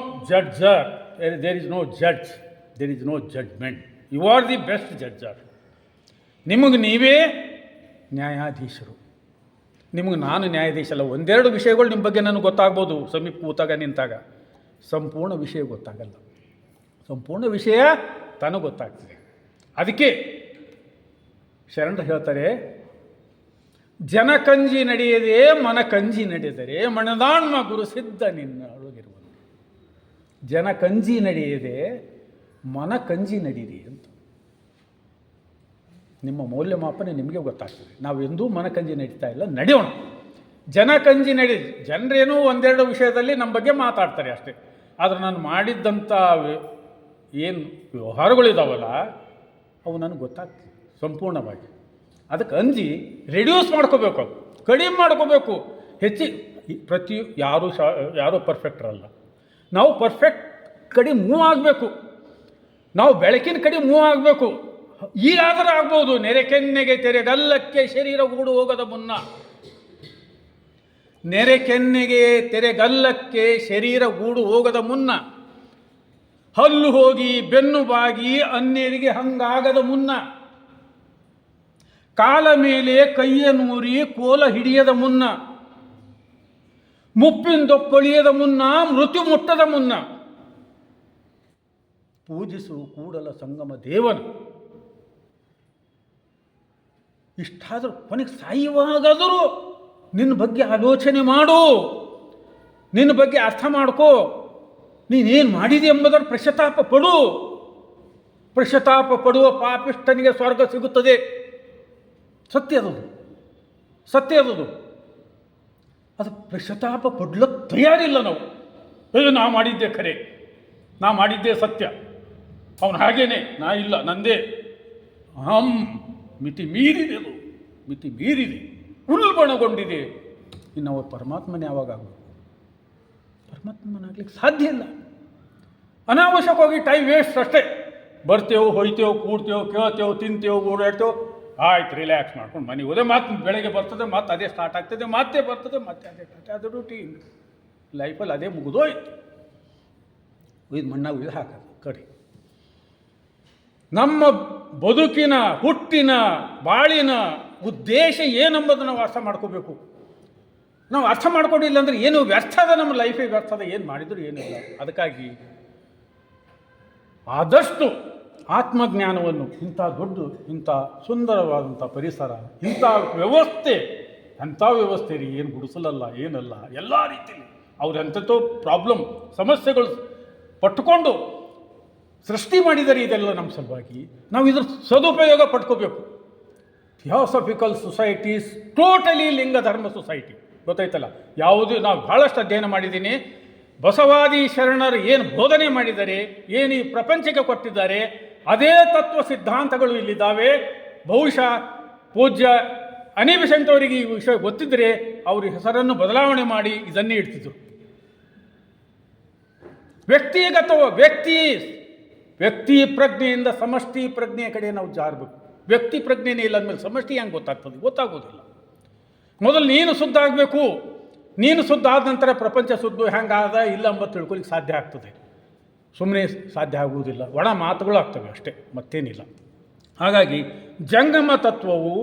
judger, there is no judge, there is no judgement. You are the best judger. ನಿಮಗೆ ನೀವೇ ನ್ಯಾಯಾಧೀಶರು. ನಿಮಗೆ ನಾನು ನ್ಯಾಯಾಧೀಶ ಅಲ್ಲ. ಒಂದೆರಡು ವಿಷಯಗಳು ನಿಮ್ಮ ಬಗ್ಗೆ ನನಗೆ ಗೊತ್ತಾಗ್ಬೋದು ಸಮೀಪ ಕೂತಾಗ ನಿಂತಾಗ, ಸಂಪೂರ್ಣ ವಿಷಯ ಗೊತ್ತಾಗಲ್ಲ. ಸಂಪೂರ್ಣ ವಿಷಯ ತಾನು ಗೊತ್ತಾಗ್ತದೆ. ಅದಕ್ಕೆ ಶರಣರು ಹೇಳ್ತಾರೆ, ಜನಕಂಜಿ ನಡೆಯದೆ ಮನಕಂಜಿ ನಡೆದರೆ ಮಣದಾಣ್ಮ ಗುರು ಸಿದ್ಧ ನಿನ್ನ ಅಳುಗಿರುವನು. ಜನಕಂಜಿ ನಡೆಯದೆ ಮನಕಂಜಿ ನಡೀರಿ ಅಂತ. ನಿಮ್ಮ ಮೌಲ್ಯಮಾಪನೆ ನಿಮಗೆ ಗೊತ್ತಾಗ್ತದೆ. ನಾವು ಎಂದೂ ಮನಕಂಜಿ ನಡೀತಾ ಇಲ್ಲ, ನಡೆಯೋಣ. ಜನಕಂಜಿ ನಡಿ, ಜನರೇನೂ ಒಂದೆರಡು ವಿಷಯದಲ್ಲಿ ನಮ್ಮ ಬಗ್ಗೆ ಮಾತಾಡ್ತಾರೆ ಅಷ್ಟೇ. ಆದರೆ ನಾನು ಮಾಡಿದ್ದಂಥ ಏನು ವ್ಯವಹಾರಗಳಿದಾವಲ್ಲ ಅವು ನನಗೆ ಗೊತ್ತಾಗ್ತದೆ ಸಂಪೂರ್ಣವಾಗಿ. ಅದಕ್ಕೆ ಅಂಜಿ ರೆಡ್ಯೂಸ್ ಮಾಡ್ಕೋಬೇಕು, ಕಡಿಮೆ ಮಾಡ್ಕೋಬೇಕು. ಯಾರೂ ಪರ್ಫೆಕ್ಟ್ರಲ್ಲ. ನಾವು ಪರ್ಫೆಕ್ಟ್ ಕಡೆ ಮೂವ್ ಆಗಬೇಕು, ನಾವು ಬೆಳಕಿನ ಕಡೆ ಮೂವ್ ಆಗಬೇಕು. ಈಗಾದರೂ ಆಗ್ಬೋದು. ನೆರೆಕೆನ್ನೆಗೆ ತೆರೆಗಲ್ಲಕ್ಕೆ ಶರೀರ ಗೂಡು ಹೋಗದ ಮುನ್ನ, ನೆರೆಕೆನ್ನೆಗೆ ತೆರೆಗಲ್ಲಕ್ಕೆ ಶರೀರ ಗೂಡು ಹೋಗದ ಮುನ್ನ, ಹಲ್ಲು ಹೋಗಿ ಬೆನ್ನು ಬಾಗಿ ಅನ್ಯರಿಗೆ ಹಂಗಾಗದ ಮುನ್ನ, ಕಾಲ ಮೇಲೆ ಕೈಯ ನೂರಿ ಕೋಲ ಹಿಡಿಯದ ಮುನ್ನ, ಮುಪ್ಪಿಂದೊಪ್ಪಳಿಯದ ಮುನ್ನ, ಮೃತ್ಯು ಮುಟ್ಟದ ಮುನ್ನ, ಪೂಜಿಸು ಕೂಡಲ ಸಂಗಮ ದೇವನ. ಇಷ್ಟಾದರೂ ಕೊನೆಗೆ ಸಾಯುವಾಗಾದರೂ ನಿನ್ನ ಬಗ್ಗೆ ಆಲೋಚನೆ ಮಾಡು, ನಿನ್ನ ಬಗ್ಗೆ ಅರ್ಥ ಮಾಡ್ಕೋ, ನೀನೇನು ಮಾಡಿದೆ ಎಂಬುದರ ಪಶ್ಚಾತ್ತಾಪ ಪಡು. ಪಶ್ಚಾತ್ತಾಪ ಪಡುವ ಪಾಪಿಷ್ಠನಿಗೆ ಸ್ವರ್ಗ ಸಿಗುತ್ತದೆ. ಸತ್ಯ ಅದದು. ಅದು ಪಶ್ಚಾತ್ತಾಪ ಪಡ್ಲಿಕ್ಕೆ ತಯಾರಿಲ್ಲ ನಾವು. ನಾ ಮಾಡಿದ್ದೆ ಖರೆ, ನಾ ಮಾಡಿದ್ದೆ ಸತ್ಯ, ಅವನು ಹಾಗೇನೆ, ನಾ ಇಲ್ಲ, ನಂದೇ ಮಿತಿ ಮೀರಿದೆ, ಅದು ಮಿತಿ ಮೀರಿದೆ, ಉಲ್ಬಣಗೊಂಡಿದೆ. ಇನ್ನು ಅವ್ರು ಪರಮಾತ್ಮನೇ ಯಾವಾಗ ಆಗೋದು? ಪರಮಾತ್ಮನಾಗ್ಲಿಕ್ಕೆ ಸಾಧ್ಯ ಇಲ್ಲ. ಅನಾವಶ್ಯಕವಾಗಿ ಟೈಮ್ ವೇಸ್ಟ್ ಅಷ್ಟೇ. ಬರ್ತೇವೆ, ಹೋಯ್ತೇವೆ, ಕೂಡ್ತೇವೆ, ಕೇಳ್ತೇವೆ, ತಿಂತೇವೆ, ಓಡಾಡ್ತೇವೆ, ಆಯ್ತು ರಿಲ್ಯಾಕ್ಸ್ ಮಾಡ್ಕೊಂಡು ಮನೆಗೆ ಹೋದೆ. ಮತ್ತೆ ಬೆಳಗ್ಗೆ ಬರ್ತದೆ, ಮತ್ತೆ ಅದೇ ಸ್ಟಾರ್ಟ್ ಆಗ್ತದೆ, ಮತ್ತೆ ಬರ್ತದೆ, ಮತ್ತೆ ಅದೇ ಸ್ಟಾರ್ಟ್. ಅದು ರೂಟೀನ್ ಲೈಫಲ್ಲಿ ಅದೇ ಮುಗಿದೋಯ್ತು. ಇದು ಮಣ್ಣಾಗ ಇದು ಹಾಕೋದು ಕಡೆ. ನಮ್ಮ ಬದುಕಿನ ಹುಟ್ಟಿನ ಬಾಳಿನ ಉದ್ದೇಶ ಏನೆಂಬುದನ್ನು ನಾವು ಅರ್ಥ ಮಾಡ್ಕೋಬೇಕು. ನಾವು ಅರ್ಥ ಮಾಡ್ಕೊಂಡಿಲ್ಲ ಅಂದರೆ ಏನು ವ್ಯರ್ಥದ, ನಮ್ಮ ಲೈಫೇ ವ್ಯರ್ಥದ, ಏನು ಮಾಡಿದರೂ ಏನಿಲ್ಲ. ಅದಕ್ಕಾಗಿ ಆದಷ್ಟು ಆತ್ಮಜ್ಞಾನವನ್ನು, ಇಂಥ ದೊಡ್ಡ, ಇಂಥ ಸುಂದರವಾದಂಥ ಪರಿಸರ, ಇಂಥ ವ್ಯವಸ್ಥೆ, ಅಂಥ ವ್ಯವಸ್ಥೆ ರೀ, ಏನು ಗುಡಿಸಲಲ್ಲ, ಏನಲ್ಲ, ಎಲ್ಲ ರೀತಿಯಲ್ಲಿ ಅವ್ರು ಎಂಥೋ ಪ್ರಾಬ್ಲಮ್, ಸಮಸ್ಯೆಗಳು ಪಟ್ಟುಕೊಂಡು ಸೃಷ್ಟಿ ಮಾಡಿದರೆ ಇದೆಲ್ಲ ನಮ್ಮ ಸಲುವಾಗಿ. ನಾವು ಇದ್ರ ಸದುಪಯೋಗ ಪಡ್ಕೋಬೇಕು. ಥಿಯಾಸಫಿಕಲ್ ಸೊಸೈಟೀಸ್ ಟೋಟಲಿ ಲಿಂಗ ಧರ್ಮ ಸೊಸೈಟಿ, ಗೊತ್ತಾಯ್ತಲ್ಲ. ಯಾವುದು ನಾವು ಭಾಳಷ್ಟು ಅಧ್ಯಯನ ಮಾಡಿದ್ದೀನಿ. ಬಸವಾದಿ ಶರಣರು ಏನು ಬೋಧನೆ ಮಾಡಿದ್ದಾರೆ, ಏನು ಈ ಪ್ರಪಂಚಕ್ಕೆ ಕೊಟ್ಟಿದ್ದಾರೆ, ಅದೇ ತತ್ವ ಸಿದ್ಧಾಂತಗಳು ಇಲ್ಲಿದ್ದಾವೆ. ಬಹುಶಃ ಪೂಜ್ಯ ಅನಿ ಬೆಸೆಂಟ್ ಅವರಿಗೆ ಈ ವಿಷಯ ಗೊತ್ತಿದ್ದರೆ ಅವ್ರ ಹೆಸರನ್ನು ಬದಲಾವಣೆ ಮಾಡಿ ಇದನ್ನೇ ಇಡ್ತಿದ್ರು. ವ್ಯಕ್ತಿ ಪ್ರಜ್ಞೆಯಿಂದ ಸಮಷ್ಟಿ ಪ್ರಜ್ಞೆಯ ಕಡೆ ನಾವು ಜಾರಬೇಕು. ವ್ಯಕ್ತಿ ಪ್ರಜ್ಞೆನೇ ಇಲ್ಲ ಅಂದಮೇಲೆ ಸಮಷ್ಟಿ ಹೆಂಗೆ ಗೊತ್ತಾಗೋದಿಲ್ಲ. ಮೊದಲು ನೀನು ಶುದ್ಧ ಆಗಬೇಕು. ನೀನು ಶುದ್ಧ ಆದ ನಂತರ ಪ್ರಪಂಚ ಶುದ್ಧ ಹೆಂಗಾದ ಇಲ್ಲ ಎಂಬ ತಿಳ್ಕೊಳ್ಳಿಕ್ಕೆ ಸಾಧ್ಯ ಆಗ್ತದೆ. ಸುಮ್ಮನೆ ಸಾಧ್ಯ ಆಗುವುದಿಲ್ಲ, ಒಣ ಮಾತುಗಳು ಆಗ್ತವೆ ಅಷ್ಟೇ, ಮತ್ತೇನಿಲ್ಲ. ಹಾಗಾಗಿ ಜಂಗಮ ತತ್ವವು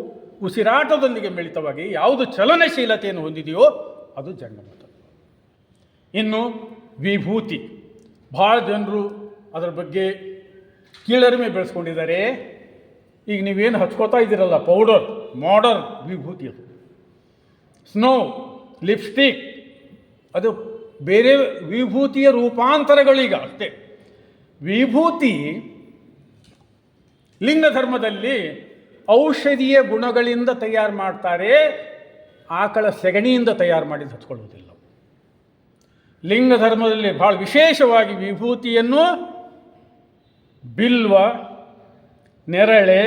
ಉಸಿರಾಟದೊಂದಿಗೆ ಮಿಳಿತವಾಗಿ ಯಾವುದು ಚಲನಶೀಲತೆಯನ್ನು ಹೊಂದಿದೆಯೋ ಅದು ಜಂಗಮ ತತ್ವ. ಇನ್ನು ವಿಭೂತಿ, ಭಾಳ ಜನರು ಅದರ ಬಗ್ಗೆ ಕೀಳರಿಮೆ ಬೆಳೆಸ್ಕೊಂಡಿದ್ದಾರೆ. ಈಗ ನೀವೇನು ಹಚ್ಕೋತಾ ಇದ್ದೀರಲ್ಲ ಪೌಡರ್, ಮಾಡರ್ನ್ ವಿಭೂತಿ, ಅದು ಸ್ನೋ, ಲಿಪ್ಸ್ಟಿಕ್, ಅದು ಬೇರೆ ವಿಭೂತಿಯ ರೂಪಾಂತರಗಳೀಗ ಅಷ್ಟೇ. ವಿಭೂತಿ ಲಿಂಗ ಧರ್ಮದಲ್ಲಿ ಔಷಧೀಯ ಗುಣಗಳಿಂದ ತಯಾರು ಮಾಡ್ತಾರೆ, ಆಕಳ ಸೆಗಣಿಯಿಂದ ತಯಾರು ಮಾಡಿ ಹಚ್ಕೊಳ್ಳೋದಿಲ್ಲ. ಲಿಂಗ ಧರ್ಮದಲ್ಲಿ ಭಾಳ ವಿಶೇಷವಾಗಿ ವಿಭೂತಿಯನ್ನು ಬಿಲ್ವ, ನೆರಳೆ,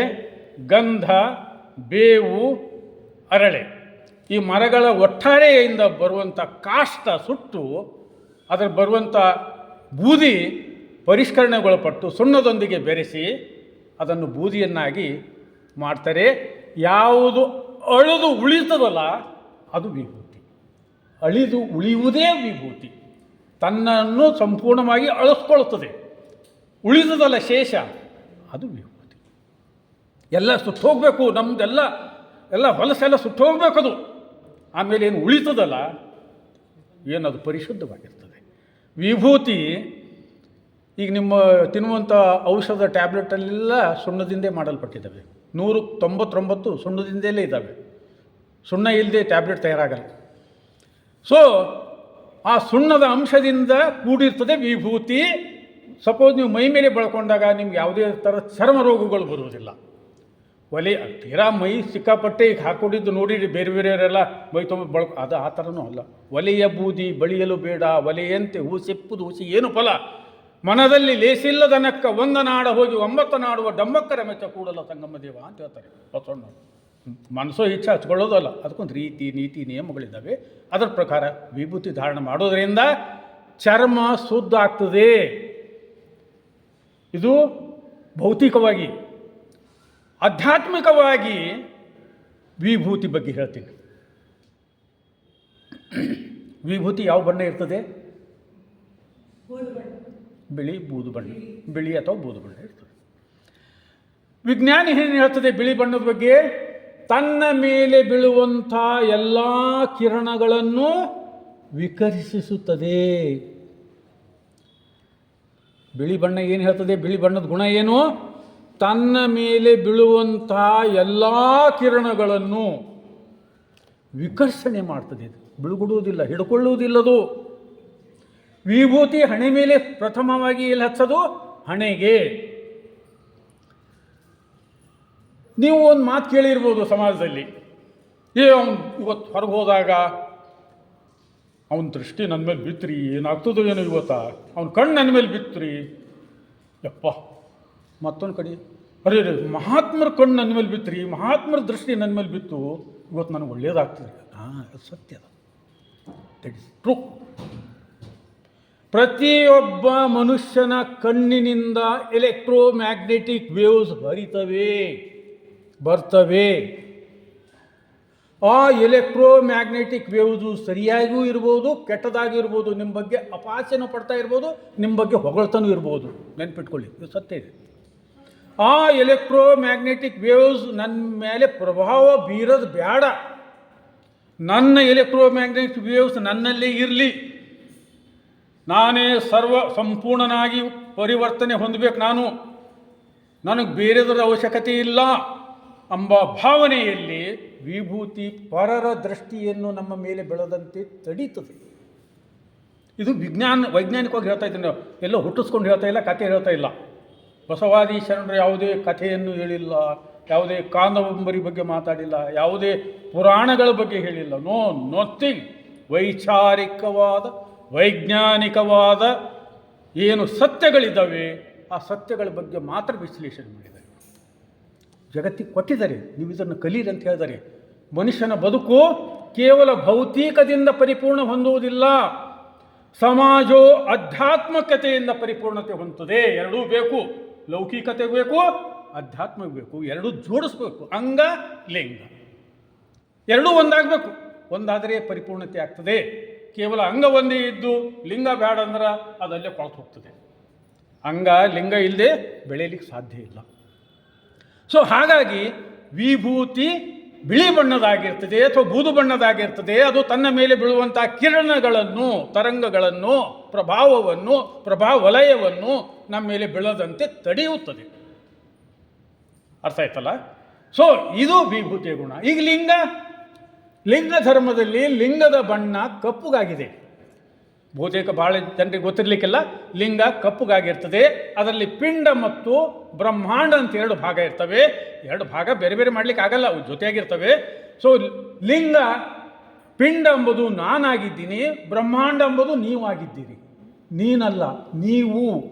ಗಂಧ, ಬೇವು, ಅರಳೆ ಈ ಮರಗಳ ಒಟ್ಟಾರೆಯಿಂದ ಬರುವಂಥ ಕಾಷ್ಟ ಸುಟ್ಟು ಅದರ ಬರುವಂಥ ಬೂದಿ ಪರಿಷ್ಕರಣೆಗೊಳಪಟ್ಟು ಸುಣ್ಣದೊಂದಿಗೆ ಬೆರೆಸಿ ಅದನ್ನು ಬೂದಿಯನ್ನಾಗಿ ಮಾಡ್ತಾರೆ. ಯಾವುದು ಅಳಿದು ಉಳಿತದಲ್ಲ ಅದು ವಿಭೂತಿ. ಅಳಿದು ಉಳಿಯುವುದೇ ವಿಭೂತಿ. ತನ್ನನ್ನು ಸಂಪೂರ್ಣವಾಗಿ ಅಳಿಸ್ಕೊಳ್ತದೆ. ಉಳಿದದಲ್ಲ ಶೇಷ, ಅದು ವಿಭೂತಿ. ಎಲ್ಲ ಸುಟ್ಟೋಗ್ಬೇಕು, ನಮ್ಮದೆಲ್ಲ ಹೊಲಸೆಲ್ಲ ಸುಟ್ಟೋಗ್ಬೇಕದು. ಆಮೇಲೆ ಏನು ಉಳಿತದಲ್ಲ ಏನದು ಪರಿಶುದ್ಧವಾಗಿರ್ತದೆ. ವಿಭೂತಿ ಈಗ ನಿಮ್ಮ ತಿನ್ನುವಂಥ ಔಷಧ ಟ್ಯಾಬ್ಲೆಟಲ್ಲೆಲ್ಲ ಸುಣ್ಣದಿಂದೇ ಮಾಡಲ್ಪಟ್ಟಿದ್ದಾವೆ. 199 ಸುಣ್ಣದಿಂದಲೇ ಇದ್ದಾವೆ. ಸುಣ್ಣ ಇಲ್ಲದೆ ಟ್ಯಾಬ್ಲೆಟ್ ತಯಾರಾಗಲ್ಲ. ಸೊ ಆ ಸುಣ್ಣದ ಅಂಶದಿಂದ ಕೂಡಿರ್ತದೆ ವಿಭೂತಿ. ಸಪೋಸ್ ನೀವು ಮೈ ಮೇಲೆ ಬಳಕೊಂಡಾಗ ನಿಮ್ಗೆ ಯಾವುದೇ ಥರದ ಚರ್ಮ ರೋಗಗಳು ಬರುವುದಿಲ್ಲ. ಒಲೆ ತೀರಾ ಮೈ ಸಿಕ್ಕಾಪಟ್ಟೆ ಈಗ ಹಾಕ್ಕೊಂಡಿದ್ದು ನೋಡಿರಿ ಬೇರೆ ಬೇರೆಯವರೆಲ್ಲ ಮೈ ತುಂಬ ಅದು ಆ ಥರನೂ ಅಲ್ಲ. ಒಲೆಯ ಬೂದಿ ಬಳಿಯಲು ಬೇಡ, ಒಲೆಯಂತೆ ಹೂಸೆಪ್ಪುದು ಹುಸಿ ಏನು ಫಲ, ಮನದಲ್ಲಿ ಲೇಸಿಲ್ಲದನಕ್ಕ ಒಂದನಾಡ ಹೋಗಿ ಒಂಬತ್ತು ನಾಡುವ ಡಮ್ಮಕ್ಕರ ಮೆಚ್ಚ ಕೂಡಲ ಸಂಗಮ ದೇವ ಅಂತ ಹೇಳ್ತಾರೆ ಬಸವಣ್ಣ. ಮನಸ್ಸೋ ಇಚ್ಛೆ ಹಚ್ಕೊಳ್ಳೋದಲ್ಲ, ಅದಕ್ಕೊಂದು ರೀತಿ ನೀತಿ ನಿಯಮಗಳಿದ್ದಾವೆ. ಅದರ ಪ್ರಕಾರ ವಿಭೂತಿ ಧಾರಣ ಮಾಡೋದರಿಂದ ಚರ್ಮ ಶುದ್ಧ ಆಗ್ತದೆ. ಇದು ಭೌತಿಕವಾಗಿ. ಆಧ್ಯಾತ್ಮಿಕವಾಗಿ ವಿಭೂತಿ ಬಗ್ಗೆ ಹೇಳ್ತೀನಿ. ವಿಭೂತಿ ಯಾವ ಬಣ್ಣ ಇರ್ತದೆ? ಬಿಳಿ ಬೂದು ಬಣ್ಣ, ಬಿಳಿ ಅಥವಾ ಬೂದು ಬಣ್ಣ ಇರ್ತದೆ. ವಿಜ್ಞಾನಿ ಏನು ಹೇಳ್ತದೆ ಬಿಳಿ ಬಣ್ಣದ ಬಗ್ಗೆ? ತನ್ನ ಮೇಲೆ ಬೀಳುವಂಥ ಎಲ್ಲ ಕಿರಣಗಳನ್ನು ವಿಕರ್ಷಿಸುತ್ತದೆ. ಬಿಳಿ ಬಣ್ಣ ಏನು ಹೇಳ್ತದೆ? ಬಿಳಿ ಬಣ್ಣದ ಗುಣ ಏನು? ತನ್ನ ಮೇಲೆ ಬೀಳುವಂಥ ಎಲ್ಲ ಕಿರಣಗಳನ್ನು ವಿಕರ್ಷಣೆ ಮಾಡ್ತದೆ. ಇದು ಬಿಳುಗುಡುವುದಿಲ್ಲ, ಹಿಡ್ಕೊಳ್ಳುವುದಿಲ್ಲದು. ವಿಭೂತಿ ಹಣೆ ಮೇಲೆ ಪ್ರಥಮವಾಗಿ ಎಲ್ಲಿ ಹಚ್ಚೋದು? ಹಣೆಗೆ. ನೀವು ಒಂದು ಮಾತು ಕೇಳಿರ್ಬೋದು ಸಮಾಜದಲ್ಲಿ, ಅವನು ಇವತ್ತು ಹೊರಗೆ ಹೋದಾಗ ಅವನ ದೃಷ್ಟಿ ನನ್ನ ಮೇಲೆ ಬಿತ್ರಿ, ಏನಾಗ್ತದೋ ಏನೋ ಇವತ್ತ, ಅವನ ಕಣ್ಣು ನನ್ನ ಮೇಲೆ ಬಿತ್ರಿ. ಯಪ್ಪ, ಮತ್ತೊಂದು ಕಡೆ ಅರೇ ಮಹಾತ್ಮರ ಕಣ್ಣು ನನ್ನ ಮೇಲೆ ಬಿತ್ರಿ, ಮಹಾತ್ಮರ ದೃಷ್ಟಿ ನನ್ನ ಮೇಲೆ ಬಿತ್ತು, ಇವತ್ತು ನನಗೆ ಒಳ್ಳೇದಾಗ್ತದೆ. ಅದು ಸತ್ಯ, ದಟ್ ಇಸ್ ಟ್ರೂ. ಪ್ರತಿಯೊಬ್ಬ ಮನುಷ್ಯನ ಕಣ್ಣಿನಿಂದ ಎಲೆಕ್ಟ್ರೋಮ್ಯಾಗ್ನೆಟಿಕ್ ವೇವ್ಸ್ ಬರ್ತವೆ. ಆ ಎಲೆಕ್ಟ್ರೋಮ್ಯಾಗ್ನೆಟಿಕ್ ವೇವ್ಸು ಸರಿಯಾಗಿಯೂ ಇರ್ಬೋದು, ಕೆಟ್ಟದಾಗಿ ಇರ್ಬೋದು. ನಿಮ್ಮ ಬಗ್ಗೆ ಅಪಾಸೆನೂ ಪಡ್ತಾ ಇರ್ಬೋದು, ನಿಮ್ಮ ಬಗ್ಗೆ ಹೊಗಳ್ತಾನೂ ಇರ್ಬೋದು. ನೆನ್ಪಿಟ್ಕೊಳ್ಳಿ, ಇದು ಸತ್ಯ ಇದೆ. ಆ ಎಲೆಕ್ಟ್ರೋಮ್ಯಾಗ್ನೆಟಿಕ್ ವೇವ್ಸ್ ನನ್ನ ಮೇಲೆ ಪ್ರಭಾವ ಬೀರೋದು ಬೇಡ. ನನ್ನ ಎಲೆಕ್ಟ್ರೋಮ್ಯಾಗ್ನೆಟಿಕ್ ವೇವ್ಸ್ ನನ್ನಲ್ಲೇ ಇರಲಿ. ನಾನೇ ಸಂಪೂರ್ಣನಾಗಿ ಪರಿವರ್ತನೆ ಹೊಂದಬೇಕು. ನನಗೆ ಬೇರೆದರ ಅವಶ್ಯಕತೆ ಇಲ್ಲ ಎಂಬ ಭಾವನೆಯಲ್ಲಿ ವಿಭೂತಿ ಪರರ ದೃಷ್ಟಿಯನ್ನು ನಮ್ಮ ಮೇಲೆ ಬೆಳೆದಂತೆ ತಡೀತದೆ. ಇದು ವೈಜ್ಞಾನಿಕವಾಗಿ ಹೇಳ್ತಾ ಇದ್ದೀನಿ, ಎಲ್ಲೋ ಹುಟ್ಟಿಸ್ಕೊಂಡು ಹೇಳ್ತಾ ಇಲ್ಲ, ಕಥೆ ಹೇಳ್ತಾ ಇಲ್ಲ. ಬಸವಾದಿ ಶರಣರು ಯಾವುದೇ ಕಥೆಯನ್ನು ಹೇಳಿಲ್ಲ, ಯಾವುದೇ ಕಾದಂಬರಿ ಬಗ್ಗೆ ಮಾತಾಡಿಲ್ಲ, ಯಾವುದೇ ಪುರಾಣಗಳ ಬಗ್ಗೆ ಹೇಳಿಲ್ಲ. ನಥಿಂಗ್. ವೈಜ್ಞಾನಿಕವಾದ ಏನು ಸತ್ಯಗಳಿದ್ದಾವೆ ಆ ಸತ್ಯಗಳ ಬಗ್ಗೆ ಮಾತ್ರ ವಿಶ್ಲೇಷಣೆ ಮಾಡಿದ್ದಾರೆ. ಜಗತ್ತಿಗೆ ಕೊಟ್ಟಿದ್ದಾರೆ, ನೀವು ಇದನ್ನು ಕಲೀರಿ ಅಂತ ಹೇಳಿದ್ದಾರೆ. ಮನುಷ್ಯನ ಬದುಕು ಕೇವಲ ಭೌತಿಕದಿಂದ ಪರಿಪೂರ್ಣ ಹೊಂದುವುದಿಲ್ಲ, ಸಮಾಜೋ ಆಧ್ಯಾತ್ಮಿಕತೆಯಿಂದ ಪರಿಪೂರ್ಣತೆ ಹೊಂದುತ್ತದೆ. ಎರಡೂ ಬೇಕು, ಲೌಕಿಕತೆ ಬೇಕು, ಆಧ್ಯಾತ್ಮಿಕ ಬೇಕು. ಎರಡೂ ಜೋಡಿಸ್ಬೇಕು. ಅಂಗ ಲಿಂಗ ಎರಡೂ ಒಂದಾಗಬೇಕು. ಒಂದಾದರೆ ಪರಿಪೂರ್ಣತೆ ಆಗ್ತದೆ. ಕೇವಲ ಅಂಗ ಒಂದೇ ಇದ್ದು ಲಿಂಗ ಬೇಡ ಅಂದ್ರೆ ಅದಲ್ಲೇ ಕೊಳತು ಹೋಗ್ತದೆ. ಅಂಗ ಲಿಂಗ ಇಲ್ಲದೆ ಬೆಳೆಯಲಿಕ್ಕೆ ಸಾಧ್ಯ ಇಲ್ಲ. ಸೊ ಹಾಗಾಗಿ ವಿಭೂತಿ ಬಿಳಿ ಬಣ್ಣದಾಗಿರ್ತದೆ ಅಥವಾ ಬೂದು ಬಣ್ಣದಾಗಿರ್ತದೆ. ಅದು ತನ್ನ ಮೇಲೆ ಬೀಳುವಂಥ ಕಿರಣಗಳನ್ನು, ತರಂಗಗಳನ್ನು, ಪ್ರಭಾವಲಯವನ್ನು ನಮ್ಮ ಮೇಲೆ ಬೀಳದಂತೆ ತಡೆಯುತ್ತದೆ. ಅರ್ಥ ಆಯ್ತಲ್ಲ? ಸೊ ಇದು ವಿಭೂತಿಯ ಗುಣ. ಈಗ ಲಿಂಗ ಧರ್ಮದಲ್ಲಿ ಲಿಂಗದ ಬಣ್ಣ ಕಪ್ಪುಗಾಗಿದೆ. ಬಹುತೇಕ ಭಾಳ ಜನರಿಗೆ ಗೊತ್ತಿರಲಿಕ್ಕಿಲ್ಲ. ಲಿಂಗ ಕಪ್ಪುಗಾಗಿರ್ತದೆ. ಅದರಲ್ಲಿ ಪಿಂಡ ಮತ್ತು ಬ್ರಹ್ಮಾಂಡ ಅಂತ ಎರಡು ಭಾಗ ಇರ್ತವೆ. ಎರಡು ಭಾಗ ಬೇರೆ ಬೇರೆ ಮಾಡಲಿಕ್ಕೆ ಆಗಲ್ಲ, ಅವು ಜೊತೆಯಾಗಿರ್ತವೆ. ಸೊ ಪಿಂಡ ಎಂಬುದು ನಾನಾಗಿದ್ದೀನಿ, ಬ್ರಹ್ಮಾಂಡ ಎಂಬುದು ನೀವಾಗಿದ್ದೀರಿ. ನೀನಲ್ಲ, ನೀವು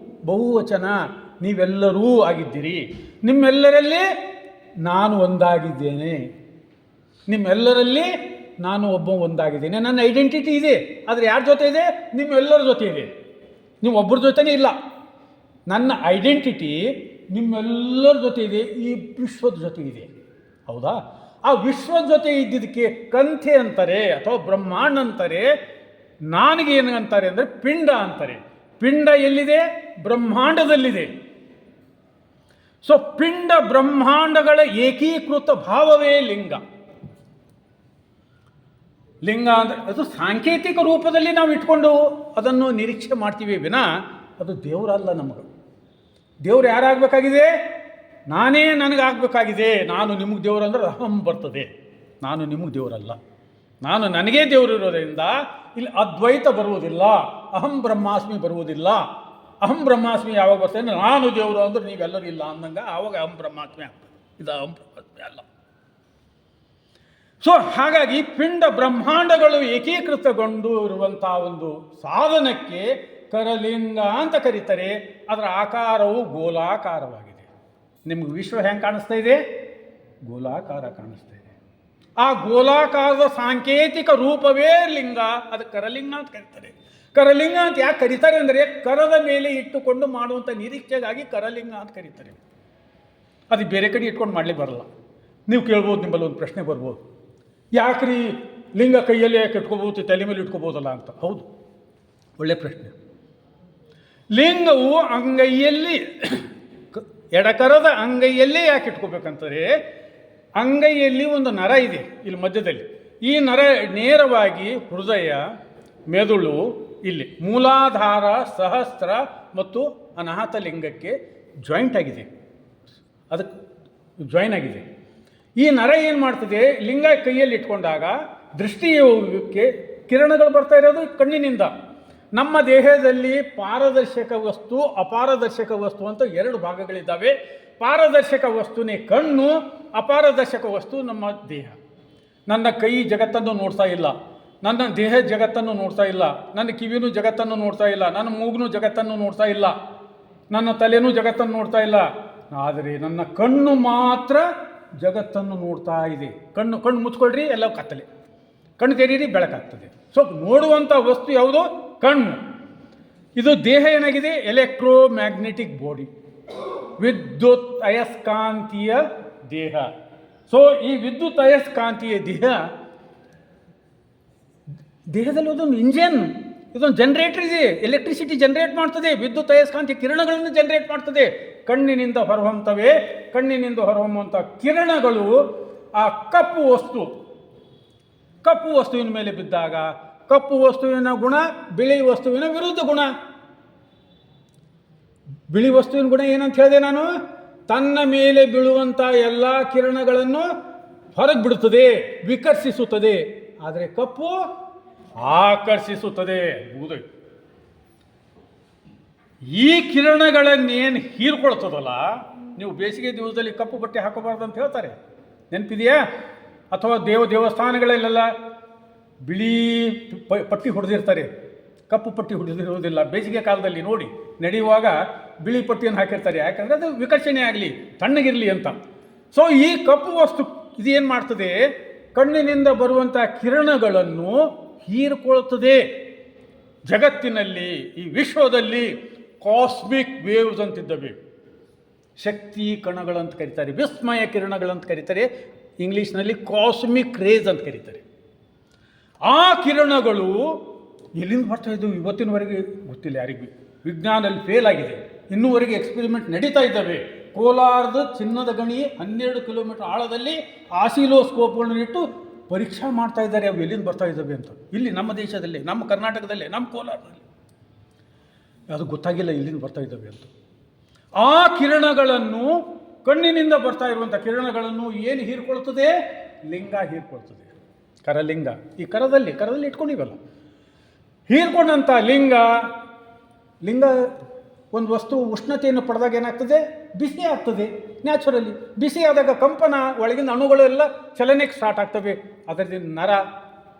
ಬಹುವಚನ, ನೀವೆಲ್ಲರೂ ಆಗಿದ್ದೀರಿ. ನಿಮ್ಮೆಲ್ಲರಲ್ಲಿ ನಾನು ಒಂದಾಗಿದ್ದೇನೆ, ನಿಮ್ಮೆಲ್ಲರಲ್ಲಿ ನಾನು ಒಂದಾಗಿದ್ದೇನೆ. ನನ್ನ ಐಡೆಂಟಿಟಿ ಇದೆ. ಆದರೆ ಯಾರ ಜೊತೆ ಇದೆ? ನಿಮ್ಮೆಲ್ಲರ ಜೊತೆ ಇದೆ. ನೀವು ಒಬ್ಬರ ಜೊತೆನೇ ಇಲ್ಲ. ನನ್ನ ಐಡೆಂಟಿಟಿ ನಿಮ್ಮೆಲ್ಲರ ಜೊತೆ ಇದೆ, ಈ ವಿಶ್ವದ ಜೊತೆ ಇದೆ. ಹೌದಾ? ಆ ವಿಶ್ವದ ಜೊತೆ ಇದ್ದಿದ್ದಕ್ಕೆ ಕಂಥೆ ಅಂತಾರೆ ಅಥವಾ ಬ್ರಹ್ಮಾಂಡ ಅಂತಾರೆ. ನನಗೇನು ಅಂತಾರೆ ಅಂದರೆ ಪಿಂಡ ಅಂತಾರೆ. ಪಿಂಡ ಎಲ್ಲಿದೆ? ಬ್ರಹ್ಮಾಂಡದಲ್ಲಿದೆ. ಸೊ ಪಿಂಡ ಬ್ರಹ್ಮಾಂಡಗಳ ಏಕೀಕೃತ ಭಾವವೇ ಲಿಂಗ. ಲಿಂಗ ಅಂದರೆ ಅದು ಸಾಂಕೇತಿಕ ರೂಪದಲ್ಲಿ ನಾವು ಇಟ್ಕೊಂಡು ಅದನ್ನು ನಿರೀಕ್ಷೆ ಮಾಡ್ತೀವಿ ವಿನ ಅದು ದೇವರಲ್ಲ. ನಮಗೆ ದೇವರು ಯಾರಾಗಬೇಕಾಗಿದೆ? ನಾನೇ ನನಗಾಗಬೇಕಾಗಿದೆ. ನಾನು ನಿಮಗೆ ದೇವರು ಅಂದರೆ ಅಹಂ ಬರ್ತದೆ. ನಾನು ನಿಮಗೆ ದೇವರಲ್ಲ, ನಾನು ನನಗೇ ದೇವರು ಇರೋದರಿಂದ ಇಲ್ಲಿ ಅದ್ವೈತ ಬರುವುದಿಲ್ಲ, ಅಹಂ ಬ್ರಹ್ಮಾಸ್ಮಿ ಬರುವುದಿಲ್ಲ. ಅಹಂ ಬ್ರಹ್ಮಾಸ್ಮಿ ಯಾವಾಗ ಬರ್ತದೆ? ನಾನು ದೇವರು ಅಂದರೆ ನೀವೆಲ್ಲರೂ ಇಲ್ಲ ಅಂದಂಗೆ ಆವಾಗ ಅಹಂ ಬ್ರಹ್ಮಾಸ್ಮಿ ಆಗ್ತದೆ. ಇದು ಅಲ್ಲ. ಸೊ ಹಾಗಾಗಿ ಪಿಂಡ ಬ್ರಹ್ಮಾಂಡಗಳು ಏಕೀಕೃತಗೊಂಡು ಇರುವಂಥ ಒಂದು ಸಾಧನಕ್ಕೆ ಕರಲಿಂಗ ಅಂತ ಕರೀತಾರೆ. ಅದರ ಆಕಾರವು ಗೋಲಾಕಾರವಾಗಿದೆ. ನಿಮ್ಗೆ ವಿಶ್ವ ಹೆಂಗೆ ಕಾಣಿಸ್ತಾ ಇದೆ? ಗೋಲಾಕಾರ ಕಾಣಿಸ್ತಾ ಇದೆ. ಆ ಗೋಲಾಕಾರದ ಸಾಂಕೇತಿಕ ರೂಪವೇ ಲಿಂಗ. ಅದು ಕರಲಿಂಗ ಅಂತ ಕರೀತಾರೆ. ಕರಲಿಂಗ ಅಂತ ಯಾಕೆ ಕರೀತಾರೆ ಅಂದರೆ ಕರದ ಮೇಲೆ ಇಟ್ಟುಕೊಂಡು ಮಾಡುವಂಥ ನಿರೀಕ್ಷೆಗಾಗಿ ಕರಲಿಂಗ ಅಂತ ಕರೀತಾರೆ. ಅದು ಬೇರೆ ಕಡೆ ಇಟ್ಕೊಂಡು ಮಾಡಲಿಕ್ಕೆ ಬರಲ್ಲ. ನೀವು ಕೇಳ್ಬೋದು, ನಿಮ್ಮಲ್ಲಿ ಒಂದು ಪ್ರಶ್ನೆ ಬರ್ಬೋದು, ಯಾಕ್ರಿ ಲಿಂಗ ಕೈಯಲ್ಲಿ ಯಾಕೆ ಇಟ್ಕೋಬೋದು, ತಲೆ ಮೇಲೆ ಇಟ್ಕೋಬೋದಲ್ಲ ಅಂತ. ಹೌದು, ಒಳ್ಳೆ ಪ್ರಶ್ನೆ. ಲಿಂಗವು ಅಂಗೈಯಲ್ಲಿ, ಎಡಕರದ ಅಂಗೈಯಲ್ಲೇ ಯಾಕೆ ಇಟ್ಕೋಬೇಕಂತಾರೆ, ಅಂಗೈಯಲ್ಲಿ ಒಂದು ನರ ಇದೆ ಇಲ್ಲಿ ಮಧ್ಯದಲ್ಲಿ. ಈ ನರ ನೇರವಾಗಿ ಹೃದಯ, ಮೆದುಳು, ಇಲ್ಲಿ ಮೂಲಾಧಾರ, ಸಹಸ್ರ ಮತ್ತು ಅನಾಹತ ಲಿಂಗಕ್ಕೆ ಜಾಯಿಂಟ್ ಆಗಿದೆ. ಅದಕ್ಕೆ ಜಾಯಿನ್ ಆಗಿದೆ. ಈ ನರ ಏನು ಮಾಡ್ತದೆ, ಲಿಂಗ ಕೈಯಲ್ಲಿ ಇಟ್ಕೊಂಡಾಗ ದೃಷ್ಟಿಯೋಗಕ್ಕೆ ಕಿರಣಗಳು ಬರ್ತಾ ಇರೋದು ಕಣ್ಣಿನಿಂದ. ನಮ್ಮ ದೇಹದಲ್ಲಿ ಪಾರದರ್ಶಕ ವಸ್ತು, ಅಪಾರದರ್ಶಕ ವಸ್ತು ಅಂತ ಎರಡು ಭಾಗಗಳಿದ್ದಾವೆ. ಪಾರದರ್ಶಕ ವಸ್ತುನೇ ಕಣ್ಣು, ಅಪಾರದರ್ಶಕ ವಸ್ತು ನಮ್ಮ ದೇಹ. ನನ್ನ ಕೈ ಜಗತ್ತನ್ನು ನೋಡ್ತಾ ಇಲ್ಲ, ನನ್ನ ದೇಹ ಜಗತ್ತನ್ನು ನೋಡ್ತಾ ಇಲ್ಲ, ನನ್ನ ಕಿವಿನೂ ಜಗತ್ತನ್ನು ನೋಡ್ತಾ ಇಲ್ಲ, ನನ್ನ ಮೂಗನೂ ಜಗತ್ತನ್ನು ನೋಡ್ತಾ ಇಲ್ಲ, ನನ್ನ ತಲೆನೂ ಜಗತ್ತನ್ನು ನೋಡ್ತಾ ಇಲ್ಲ. ಆದರೆ ನನ್ನ ಕಣ್ಣು ಮಾತ್ರ ಜಗತ್ತನ್ನು ನೋಡ್ತಾ ಇದೆ. ಕಣ್ಣು ಮುಚ್ಕೊಳ್ರಿ, ಎಲ್ಲ ಕತ್ತಲೆ. ಕಣ್ಣು ತೆರೀರಿ, ಬೆಳಕಾಗ್ತದೆ. ಸೊ ನೋಡುವಂಥ ವಸ್ತು ಯಾವುದು? ಕಣ್ಣು. ಇದು ದೇಹ ಏನಾಗಿದೆ? ಎಲೆಕ್ಟ್ರೋಮ್ಯಾಗ್ನೆಟಿಕ್ ಬಾಡಿ, ವಿದ್ಯುತ್ ಅಯಸ್ಕಾಂತೀಯ ದೇಹ. ಸೊ ಈ ವಿದ್ಯುತ್ ಅಯಸ್ಕಾಂತೀಯ ದೇಹದಲ್ಲಿ ಅದೊಂದು ಇಂಜಿನ್, ಇದೊಂದು ಜನರೇಟರ್ ಇದೆ. ಎಲೆಕ್ಟ್ರಿಸಿಟಿ ಜನರೇಟ್ ಮಾಡ್ತದೆ, ವಿದ್ಯುತ್ ಅಯಸ್ಕಾಂತಿ ಕಿರಣಗಳನ್ನು ಜನರೇಟ್ ಮಾಡ್ತದೆ. ಕಣ್ಣಿನಿಂದ ಹೊರಹೊಮ್ಮುತ್ತವೆ. ಕಣ್ಣಿನಿಂದ ಹೊರಹೊಮ್ಮುವಂಥ ಕಿರಣಗಳು ಆ ಕಪ್ಪು ವಸ್ತುವಿನ ಮೇಲೆ ಬಿದ್ದಾಗ ಕಪ್ಪು ವಸ್ತುವಿನ ಗುಣ ಬಿಳಿ ವಸ್ತುವಿನ ವಿರುದ್ಧ ಗುಣ. ಬಿಳಿ ವಸ್ತುವಿನ ಗುಣ ಏನಂತ ಹೇಳಿದೆ ನಾನು? ತನ್ನ ಮೇಲೆ ಬೀಳುವಂಥ ಎಲ್ಲ ಕಿರಣಗಳನ್ನು ಹೊರಗೆ ಬಿಡುತ್ತದೆ, ವಿಕರ್ಷಿಸುತ್ತದೆ. ಆದರೆ ಕಪ್ಪು ಆಕರ್ಷಿಸುತ್ತದೆ. ಈ ಕಿರಣಗಳನ್ನೇನು ಹೀರ್ಕೊಳ್ತದಲ್ಲ, ನೀವು ಬೇಸಿಗೆ ದಿವಸದಲ್ಲಿ ಕಪ್ಪು ಬಟ್ಟೆ ಹಾಕೋಬಾರ್ದು ಅಂತ ಹೇಳ್ತಾರೆ, ನೆನಪಿದೆಯಾ? ಅಥವಾ ದೇವಸ್ಥಾನಗಳಲ್ಲೆಲ್ಲ ಬಿಳಿ ಪಟ್ಟಿ ಹೊಡೆದಿರ್ತಾರೆ, ಕಪ್ಪು ಪಟ್ಟಿ ಹೊಡೆದಿರುವುದಿಲ್ಲ. ಬೇಸಿಗೆ ಕಾಲದಲ್ಲಿ ನೋಡಿ, ನಡೆಯುವಾಗ ಬಿಳಿ ಪಟ್ಟಿಯನ್ನು ಹಾಕಿರ್ತಾರೆ. ಯಾಕಂದರೆ ಅದು ವಿಕರ್ಷಣೆ ಆಗಲಿ, ತಣ್ಣಗಿರಲಿ ಅಂತ. ಸೊ ಈ ಕಪ್ಪು ವಸ್ತು ಇದೇನು ಮಾಡ್ತದೆ? ಕಣ್ಣಿನಿಂದ ಬರುವಂಥ ಕಿರಣಗಳನ್ನು ಹೀರಿಕೊಳ್ಳುತ್ತದೆ. ಜಗತ್ತಿನಲ್ಲಿ, ಈ ವಿಶ್ವದಲ್ಲಿ ಕಾಸ್ಮಿಕ್ ವೇವ್ಸ್ ಅಂತಿದ್ದವೆ. ಶಕ್ತಿ ಕಣಗಳಂತ ಕರೀತಾರೆ, ವಿಸ್ಮಯ ಕಿರಣಗಳಂತ ಕರೀತಾರೆ. ಇಂಗ್ಲೀಷ್ನಲ್ಲಿ ಕಾಸ್ಮಿಕ್ ರೇಸ್ ಅಂತ ಕರೀತಾರೆ. ಆ ಕಿರಣಗಳು ಎಲ್ಲಿಂದ ಬರ್ತಾ ಇದ್ದವು ಇವತ್ತಿನವರೆಗೆ ಗೊತ್ತಿಲ್ಲ ಯಾರಿಗೂ. ವಿಜ್ಞಾನದಲ್ಲಿ ಫೇಲ್ ಆಗಿದೆ. ಇನ್ನೂವರೆಗೆ ಎಕ್ಸ್ಪೆರಿಮೆಂಟ್ ನಡೀತಾ ಇದ್ದಾವೆ. ಕೋಲಾರದ ಚಿನ್ನದ ಗಣಿ 12 ಕಿಲೋಮೀಟರ್ ಆಳದಲ್ಲಿ ಆಸಿಲೋಸ್ಕೋಪ್ಗಳನ್ನು ಇಟ್ಟು ಪರೀಕ್ಷಾ ಮಾಡ್ತಾ ಇದ್ದಾರೆ, ಅವು ಎಲ್ಲಿಂದ ಬರ್ತಾ ಇದ್ದಾವೆ ಅಂತ. ಇಲ್ಲಿ ನಮ್ಮ ದೇಶದಲ್ಲಿ, ನಮ್ಮ ಕರ್ನಾಟಕದಲ್ಲಿ, ನಮ್ಮ ಕೋಲಾರದಲ್ಲಿ ಅದು ಗೊತ್ತಾಗಿಲ್ಲ ಎಲ್ಲಿಂದ ಬರ್ತಾ ಇದ್ದಾವೆ ಅಂತ. ಆ ಕಿರಣಗಳನ್ನು, ಕಣ್ಣಿನಿಂದ ಬರ್ತಾ ಇರುವಂಥ ಕಿರಣಗಳನ್ನು ಏನು ಹೀರ್ಕೊಳ್ತದೆ? ಲಿಂಗ ಹೀರ್ಕೊಳ್ತದೆ. ಕರಲಿಂಗ. ಈ ಕರದಲ್ಲಿ ಇಟ್ಕೊಂಡಿವಲ್ಲ, ಹೀರ್ಕೊಂಡಂಥ ಲಿಂಗ ಒಂದು ವಸ್ತು ಉಷ್ಣತೆಯನ್ನು ಪಡೆದಾಗ ಏನಾಗ್ತದೆ? ಬಿಸಿ ಆಗ್ತದೆ ನ್ಯಾಚುರಲಿ. ಬಿಸಿ ಆದಾಗ ಕಂಪನ, ಒಳಗಿನ ಅಣುಗಳೆಲ್ಲ ಚಲನೆಗೆ ಸ್ಟಾರ್ಟ್ ಆಗ್ತವೆ. ಅದರಿಂದ ನರ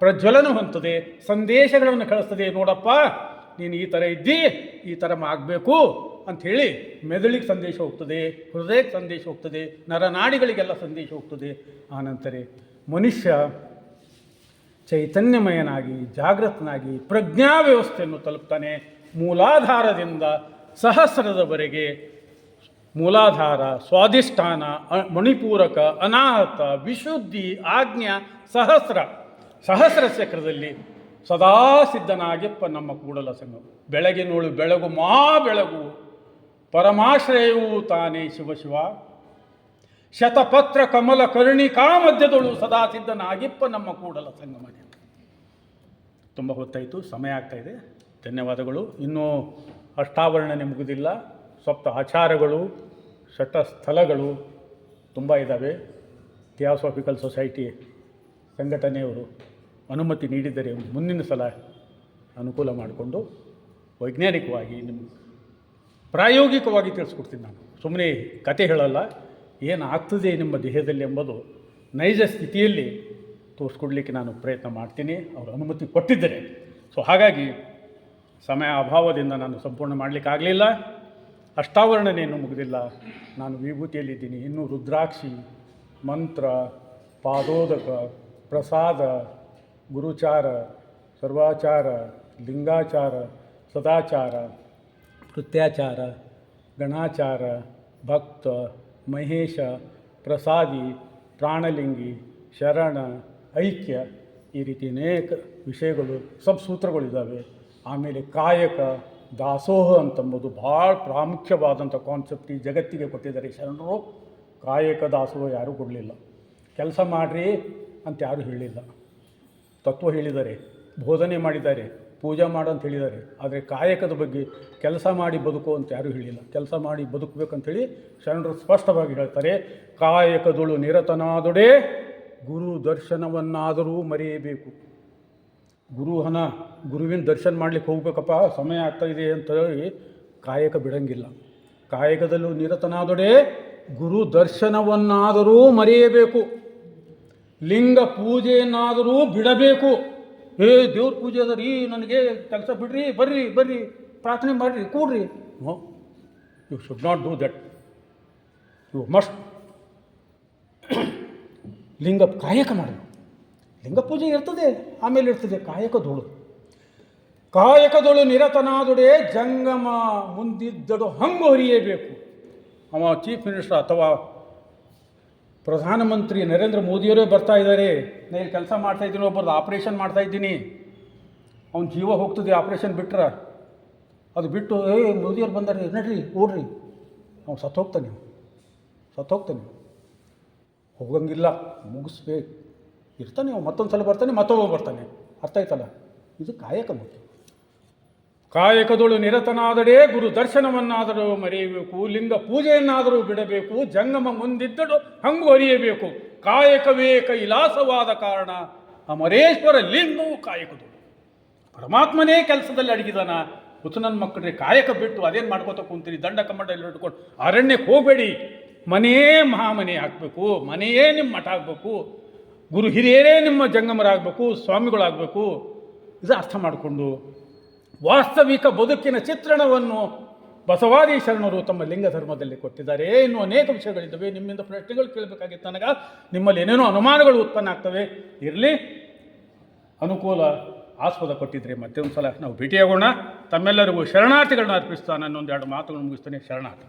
ಪ್ರಜ್ವಲನ ಹೊಂದುತ್ತದೆ, ಸಂದೇಶಗಳನ್ನು ಕಳಿಸ್ತದೆ. ನೋಡಪ್ಪ, ನೀನು ಈ ಥರ ಇದ್ದಿ, ಈ ಥರ ಆಗಬೇಕು ಅಂಥೇಳಿ ಮೆದುಳಿಗೆ ಸಂದೇಶ ಹೋಗ್ತದೆ, ಹೃದಯಕ್ಕೆ ಸಂದೇಶ ಹೋಗ್ತದೆ, ನರನಾಡಿಗಳಿಗೆಲ್ಲ ಸಂದೇಶ ಹೋಗ್ತದೆ. ಆನಂತರ ಮನುಷ್ಯ ಚೈತನ್ಯಮಯನಾಗಿ, ಜಾಗೃತನಾಗಿ ಪ್ರಜ್ಞಾ ವ್ಯವಸ್ಥೆಯನ್ನು ತಲುಪ್ತಾನೆ. ಮೂಲಾಧಾರದಿಂದ ಸಹಸ್ರದವರೆಗೆ, ಮೂಲಾಧಾರ, ಸ್ವಾಧಿಷ್ಠಾನ, ಮಣಿಪೂರಕ, ಅನಾಹತ, ವಿಶುದ್ಧಿ, ಆಜ್ಞಾ, ಸಹಸ್ರ ಚಕ್ರದಲ್ಲಿ ಸದಾ ಸಿದ್ಧನಾಗಿಪ್ಪ ನಮ್ಮ ಕೂಡಲ ಸಂಗಮ. ಬೆಳಗಿನೋಳು ಬೆಳಗು ಮಾ ಬೆಳಗು, ಪರಮಾಶ್ರಯವೂ ತಾನೇ ಶಿವ. ಶತಪತ್ರ ಕಮಲ ಕರುಣಿಕಾ ಮಧ್ಯದೊಳು ಸದಾ ಸಿದ್ಧನಾಗಿಪ್ಪ ನಮ್ಮ ಕೂಡಲ ಸಂಗಮ. ತುಂಬ ಹೊತ್ತಾಯಿತು, ಸಮಯ ಆಗ್ತಾಯಿದೆ. ಧನ್ಯವಾದಗಳು. ಇನ್ನೂ ಅಷ್ಟಾವರಣನೆ ಮುಗಿದಿಲ್ಲ. ಸಪ್ತ ಆಚಾರಗಳು, ಶತಸ್ಥಲಗಳು ತುಂಬ ಇದ್ದಾವೆ. ಥಿಯಾಸಾಫಿಕಲ್ ಸೊಸೈಟಿ ಸಂಘಟನೆಯವರು ಅನುಮತಿ ನೀಡಿದರೆ ಮುಂದಿನ ಸಲ ಅನುಕೂಲ ಮಾಡಿಕೊಂಡು ವೈಜ್ಞಾನಿಕವಾಗಿ ಪ್ರಾಯೋಗಿಕವಾಗಿ ತಿಳಿಸ್ಕೊಡ್ತೀನಿ. ನಾನು ಸುಮ್ಮನೆ ಕತೆ ಹೇಳಲ್ಲ, ಏನಾಗ್ತದೆ ನಿಮ್ಮ ದೇಹದಲ್ಲಿ ಎಂಬುದು ನೈಜ ಸ್ಥಿತಿಯಲ್ಲಿ ತೋರಿಸ್ಕೊಡ್ಲಿಕ್ಕೆ ನಾನು ಪ್ರಯತ್ನ ಮಾಡ್ತೀನಿ, ಅವರು ಅನುಮತಿ ಕೊಟ್ಟಿದ್ದರೆ. ಸೊ ಹಾಗಾಗಿ ಸಮಯ ಅಭಾವದಿಂದ ನಾನು ಸಂಪೂರ್ಣ ಮಾಡಲಿಕ್ಕಾಗಲಿಲ್ಲ. ಅಷ್ಟಾವರಣನೇನು ಮುಗಿದಿಲ್ಲ, ನಾನು ವಿಭೂತಿಯಲ್ಲಿದ್ದೀನಿ. ಇನ್ನೂ ರುದ್ರಾಕ್ಷಿ, ಮಂತ್ರ, ಪಾದೋದಕ, ಪ್ರಸಾದ, ಗುರುಚಾರ, ಸರ್ವಾಚಾರ, ಲಿಂಗಾಚಾರ, ಸದಾಚಾರ, ಕೃತ್ಯಾಚಾರ, ಗಣಾಚಾರ, ಭಕ್ತ, ಮಹೇಶ, ಪ್ರಸಾದಿ, ಪ್ರಾಣಲಿಂಗಿ, ಶರಣ, ಐಕ್ಯ, ಈ ರೀತಿ ಅನೇಕ ವಿಷಯಗಳು ಸೂತ್ರಗಳಿದ್ದಾವೆ. ಆಮೇಲೆ ಕಾಯಕ, ದಾಸೋಹ ಅಂತಂಬುದು ಭಾಳ ಪ್ರಾಮುಖ್ಯವಾದಂಥ ಕಾನ್ಸೆಪ್ಟ್ ಈ ಜಗತ್ತಿಗೆ ಕೊಟ್ಟಿದ್ದಾರೆ ಶರಣರು. ಕಾಯಕ ದಾಸೋಹ ಯಾರೂ ಕೊಡಲಿಲ್ಲ. ಕೆಲಸ ಮಾಡಿರಿ ಅಂತ ಯಾರೂ ಹೇಳಿಲ್ಲ. ತತ್ವ ಹೇಳಿದ್ದಾರೆ, ಬೋಧನೆ ಮಾಡಿದ್ದಾರೆ, ಪೂಜೆ ಮಾಡು ಅಂತ ಹೇಳಿದ್ದಾರೆ. ಆದರೆ ಕಾಯಕದ ಬಗ್ಗೆ ಕೆಲಸ ಮಾಡಿ ಬದುಕು ಅಂತ ಯಾರೂ ಹೇಳಿಲ್ಲ. ಕೆಲಸ ಮಾಡಿ ಬದುಕಬೇಕಂಥೇಳಿ ಶರಣರು ಸ್ಪಷ್ಟವಾಗಿ ಹೇಳ್ತಾರೆ. ಕಾಯಕದೊಳು ನಿರತನಾದೊಡೆ ಗುರು ದರ್ಶನವನ್ನಾದರೂ ಮರೆಯಬೇಕು. ಗುರುವಿನ ದರ್ಶನ ಮಾಡಲಿಕ್ಕೆ ಹೋಗ್ಬೇಕಪ್ಪ, ಸಮಯ ಆಗ್ತಾಯಿದೆ ಅಂತ ಹೇಳಿ ಕಾಯಕ ಬಿಡಂಗಿಲ್ಲ. ಕಾಯಕದಲ್ಲೂ ನಿರತನಾದೊಡೆ ಗುರು ದರ್ಶನವನ್ನಾದರೂ ಮರೆಯಬೇಕು. ಲಿಂಗ ಪೂಜೆಯನ್ನಾದರೂ ಬಿಡಬೇಕು. ದೇವ್ರ ಪೂಜೆ ಅದ ರೀ, ನನಗೆ ಕೆಲಸ ಬಿಡ್ರಿ, ಬರ್ರಿ ಪ್ರಾರ್ಥನೆ ಮಾಡಿರಿ, ಕೂಡ್ರಿ. No, you should not do that. You must ಲಿಂಗ ಕಾಯಕ ಮಾಡಿ. ಲಿಂಗ ಪೂಜೆ ಇರ್ತದೆ, ಆಮೇಲೆ ಇರ್ತದೆ ಕಾಯಕದೊಳು ನಿರತನಾದೊಡೆ ಜಂಗಮ ಮುಂದಿದ್ದಡು ಹಂಗು ಹರಿಯಬೇಕು. ಅವ ಚೀಫ್ ಮಿನಿಸ್ಟರ್ ಅಥವಾ ಪ್ರಧಾನಮಂತ್ರಿ ನರೇಂದ್ರ ಮೋದಿಯವರೇ ಬರ್ತಾ ಇದ್ದಾರೆ. ನಾನು ಇಲ್ಲಿ ಕೆಲಸ ಮಾಡ್ತಾಯಿದ್ದೀನಿ, ಒಬ್ಬರದ್ದು ಆಪ್ರೇಷನ್ ಮಾಡ್ತಾಯಿದ್ದೀನಿ, ಅವ್ನ ಜೀವ ಹೋಗ್ತದೆ ಆಪ್ರೇಷನ್ ಬಿಟ್ರೆ. ಅದು ಬಿಟ್ಟು ಮೋದಿಯವ್ರು ಬಂದಾರೆ ನಡ್ರಿ ಓಡ್ರಿ, ಅವ್ನು ಸತ್ತೋಗ್ತಾನೆ ಹೋಗಂಗಿಲ್ಲ, ಮುಗಿಸ್ಬೇಕು. ಇರ್ತಾನೆ ಅವ್ನು, ಮತ್ತೊಂದು ಸಲ ಬರ್ತಾನೆ, ಮತ್ತೊಬ್ಬ ಬರ್ತಾನೆ. ಅರ್ಥ ಆಯ್ತಲ್ಲ, ಇದು ಕಾಯಕ. ಮತ್ತು ಕಾಯಕದೊಳು ನಿರತನಾದಡೇ ಗುರು ದರ್ಶನವನ್ನಾದರೂ ಮರೆಯಬೇಕು. ಲಿಂಗ ಪೂಜೆಯನ್ನಾದರೂ ಬಿಡಬೇಕು. ಜಂಗಮ ಮುಂದಿದ್ದಡು ಹಂಗು ಅರಿಯಬೇಕು. ಕಾಯಕವೇ ಕೈಲಾಸವಾದ ಕಾರಣ ಅಮರೇಶ್ವರ ಲಿಂಗವು ಕಾಯಕದೊಳು. ಪರಮಾತ್ಮನೇ ಕೆಲಸದಲ್ಲಿ ಅಡಗಿದಾನ. ಹುಚ್ಚನನ್ನ ಮಕ್ಕಳ್ರೆ ಕಾಯಕ ಬಿಟ್ಟು ಅದೇನು ಮಾಡ್ಕೋತ ಕುಂತೀರಿ, ದಂಡ ಕಮ್ಮಡ ಎಲ್ಲ ಇಟ್ಕೊಂಡು ಅರಣ್ಯಕ್ಕೆ ಹೋಗಬೇಡಿ. ಮನೆಯೇ ಮಹಾಮನೆ ಹಾಕಬೇಕು, ಮನೆಯೇ ನಿಮ್ಮ ಮಠ ಆಗಬೇಕು, ಗುರು ಹಿರಿಯರೇ ನಿಮ್ಮ ಜಂಗಮರಾಗಬೇಕು, ಸ್ವಾಮಿಗಳಾಗಬೇಕು. ಇದು ಅರ್ಥ ಮಾಡಿಕೊಂಡು ವಾಸ್ತವಿಕ ಬದುಕಿನ ಚಿತ್ರಣವನ್ನು ಬಸವಾದಿ ಶರಣರು ತಮ್ಮ ಲಿಂಗ ಧರ್ಮದಲ್ಲಿ ಕೊಟ್ಟಿದ್ದಾರೆ. ಇನ್ನೂ ಅನೇಕ ವಿಷಯಗಳಿದ್ದಾವೆ. ನಿಮ್ಮಿಂದ ಪ್ರಶ್ನೆಗಳು ಕೇಳಬೇಕಾಗಿತ್ತು ನನಗೆ. ನಿಮ್ಮಲ್ಲಿ ಏನೇನೋ ಅನುಮಾನಗಳು ಉತ್ಪನ್ನ ಆಗ್ತವೆ. ಇರಲಿ, ಅನುಕೂಲ ಆಸ್ಪದ ಕೊಟ್ಟಿದ್ರೆ ಮತ್ತೆ ಒಂದು ಸಲ ನಾವು ಭೇಟಿಯಾಗೋಣ. ತಮ್ಮೆಲ್ಲರಿಗೂ ಶರಣಾರ್ಥಿಗಳನ್ನ ಅರ್ಪಿಸ್ತಾ ನನ್ನೊಂದೆರಡು ಮಾತುಗಳನ್ನು ಮುಗಿಸ್ತೇನೆ. ಶರಣಾರ್ಥಿ.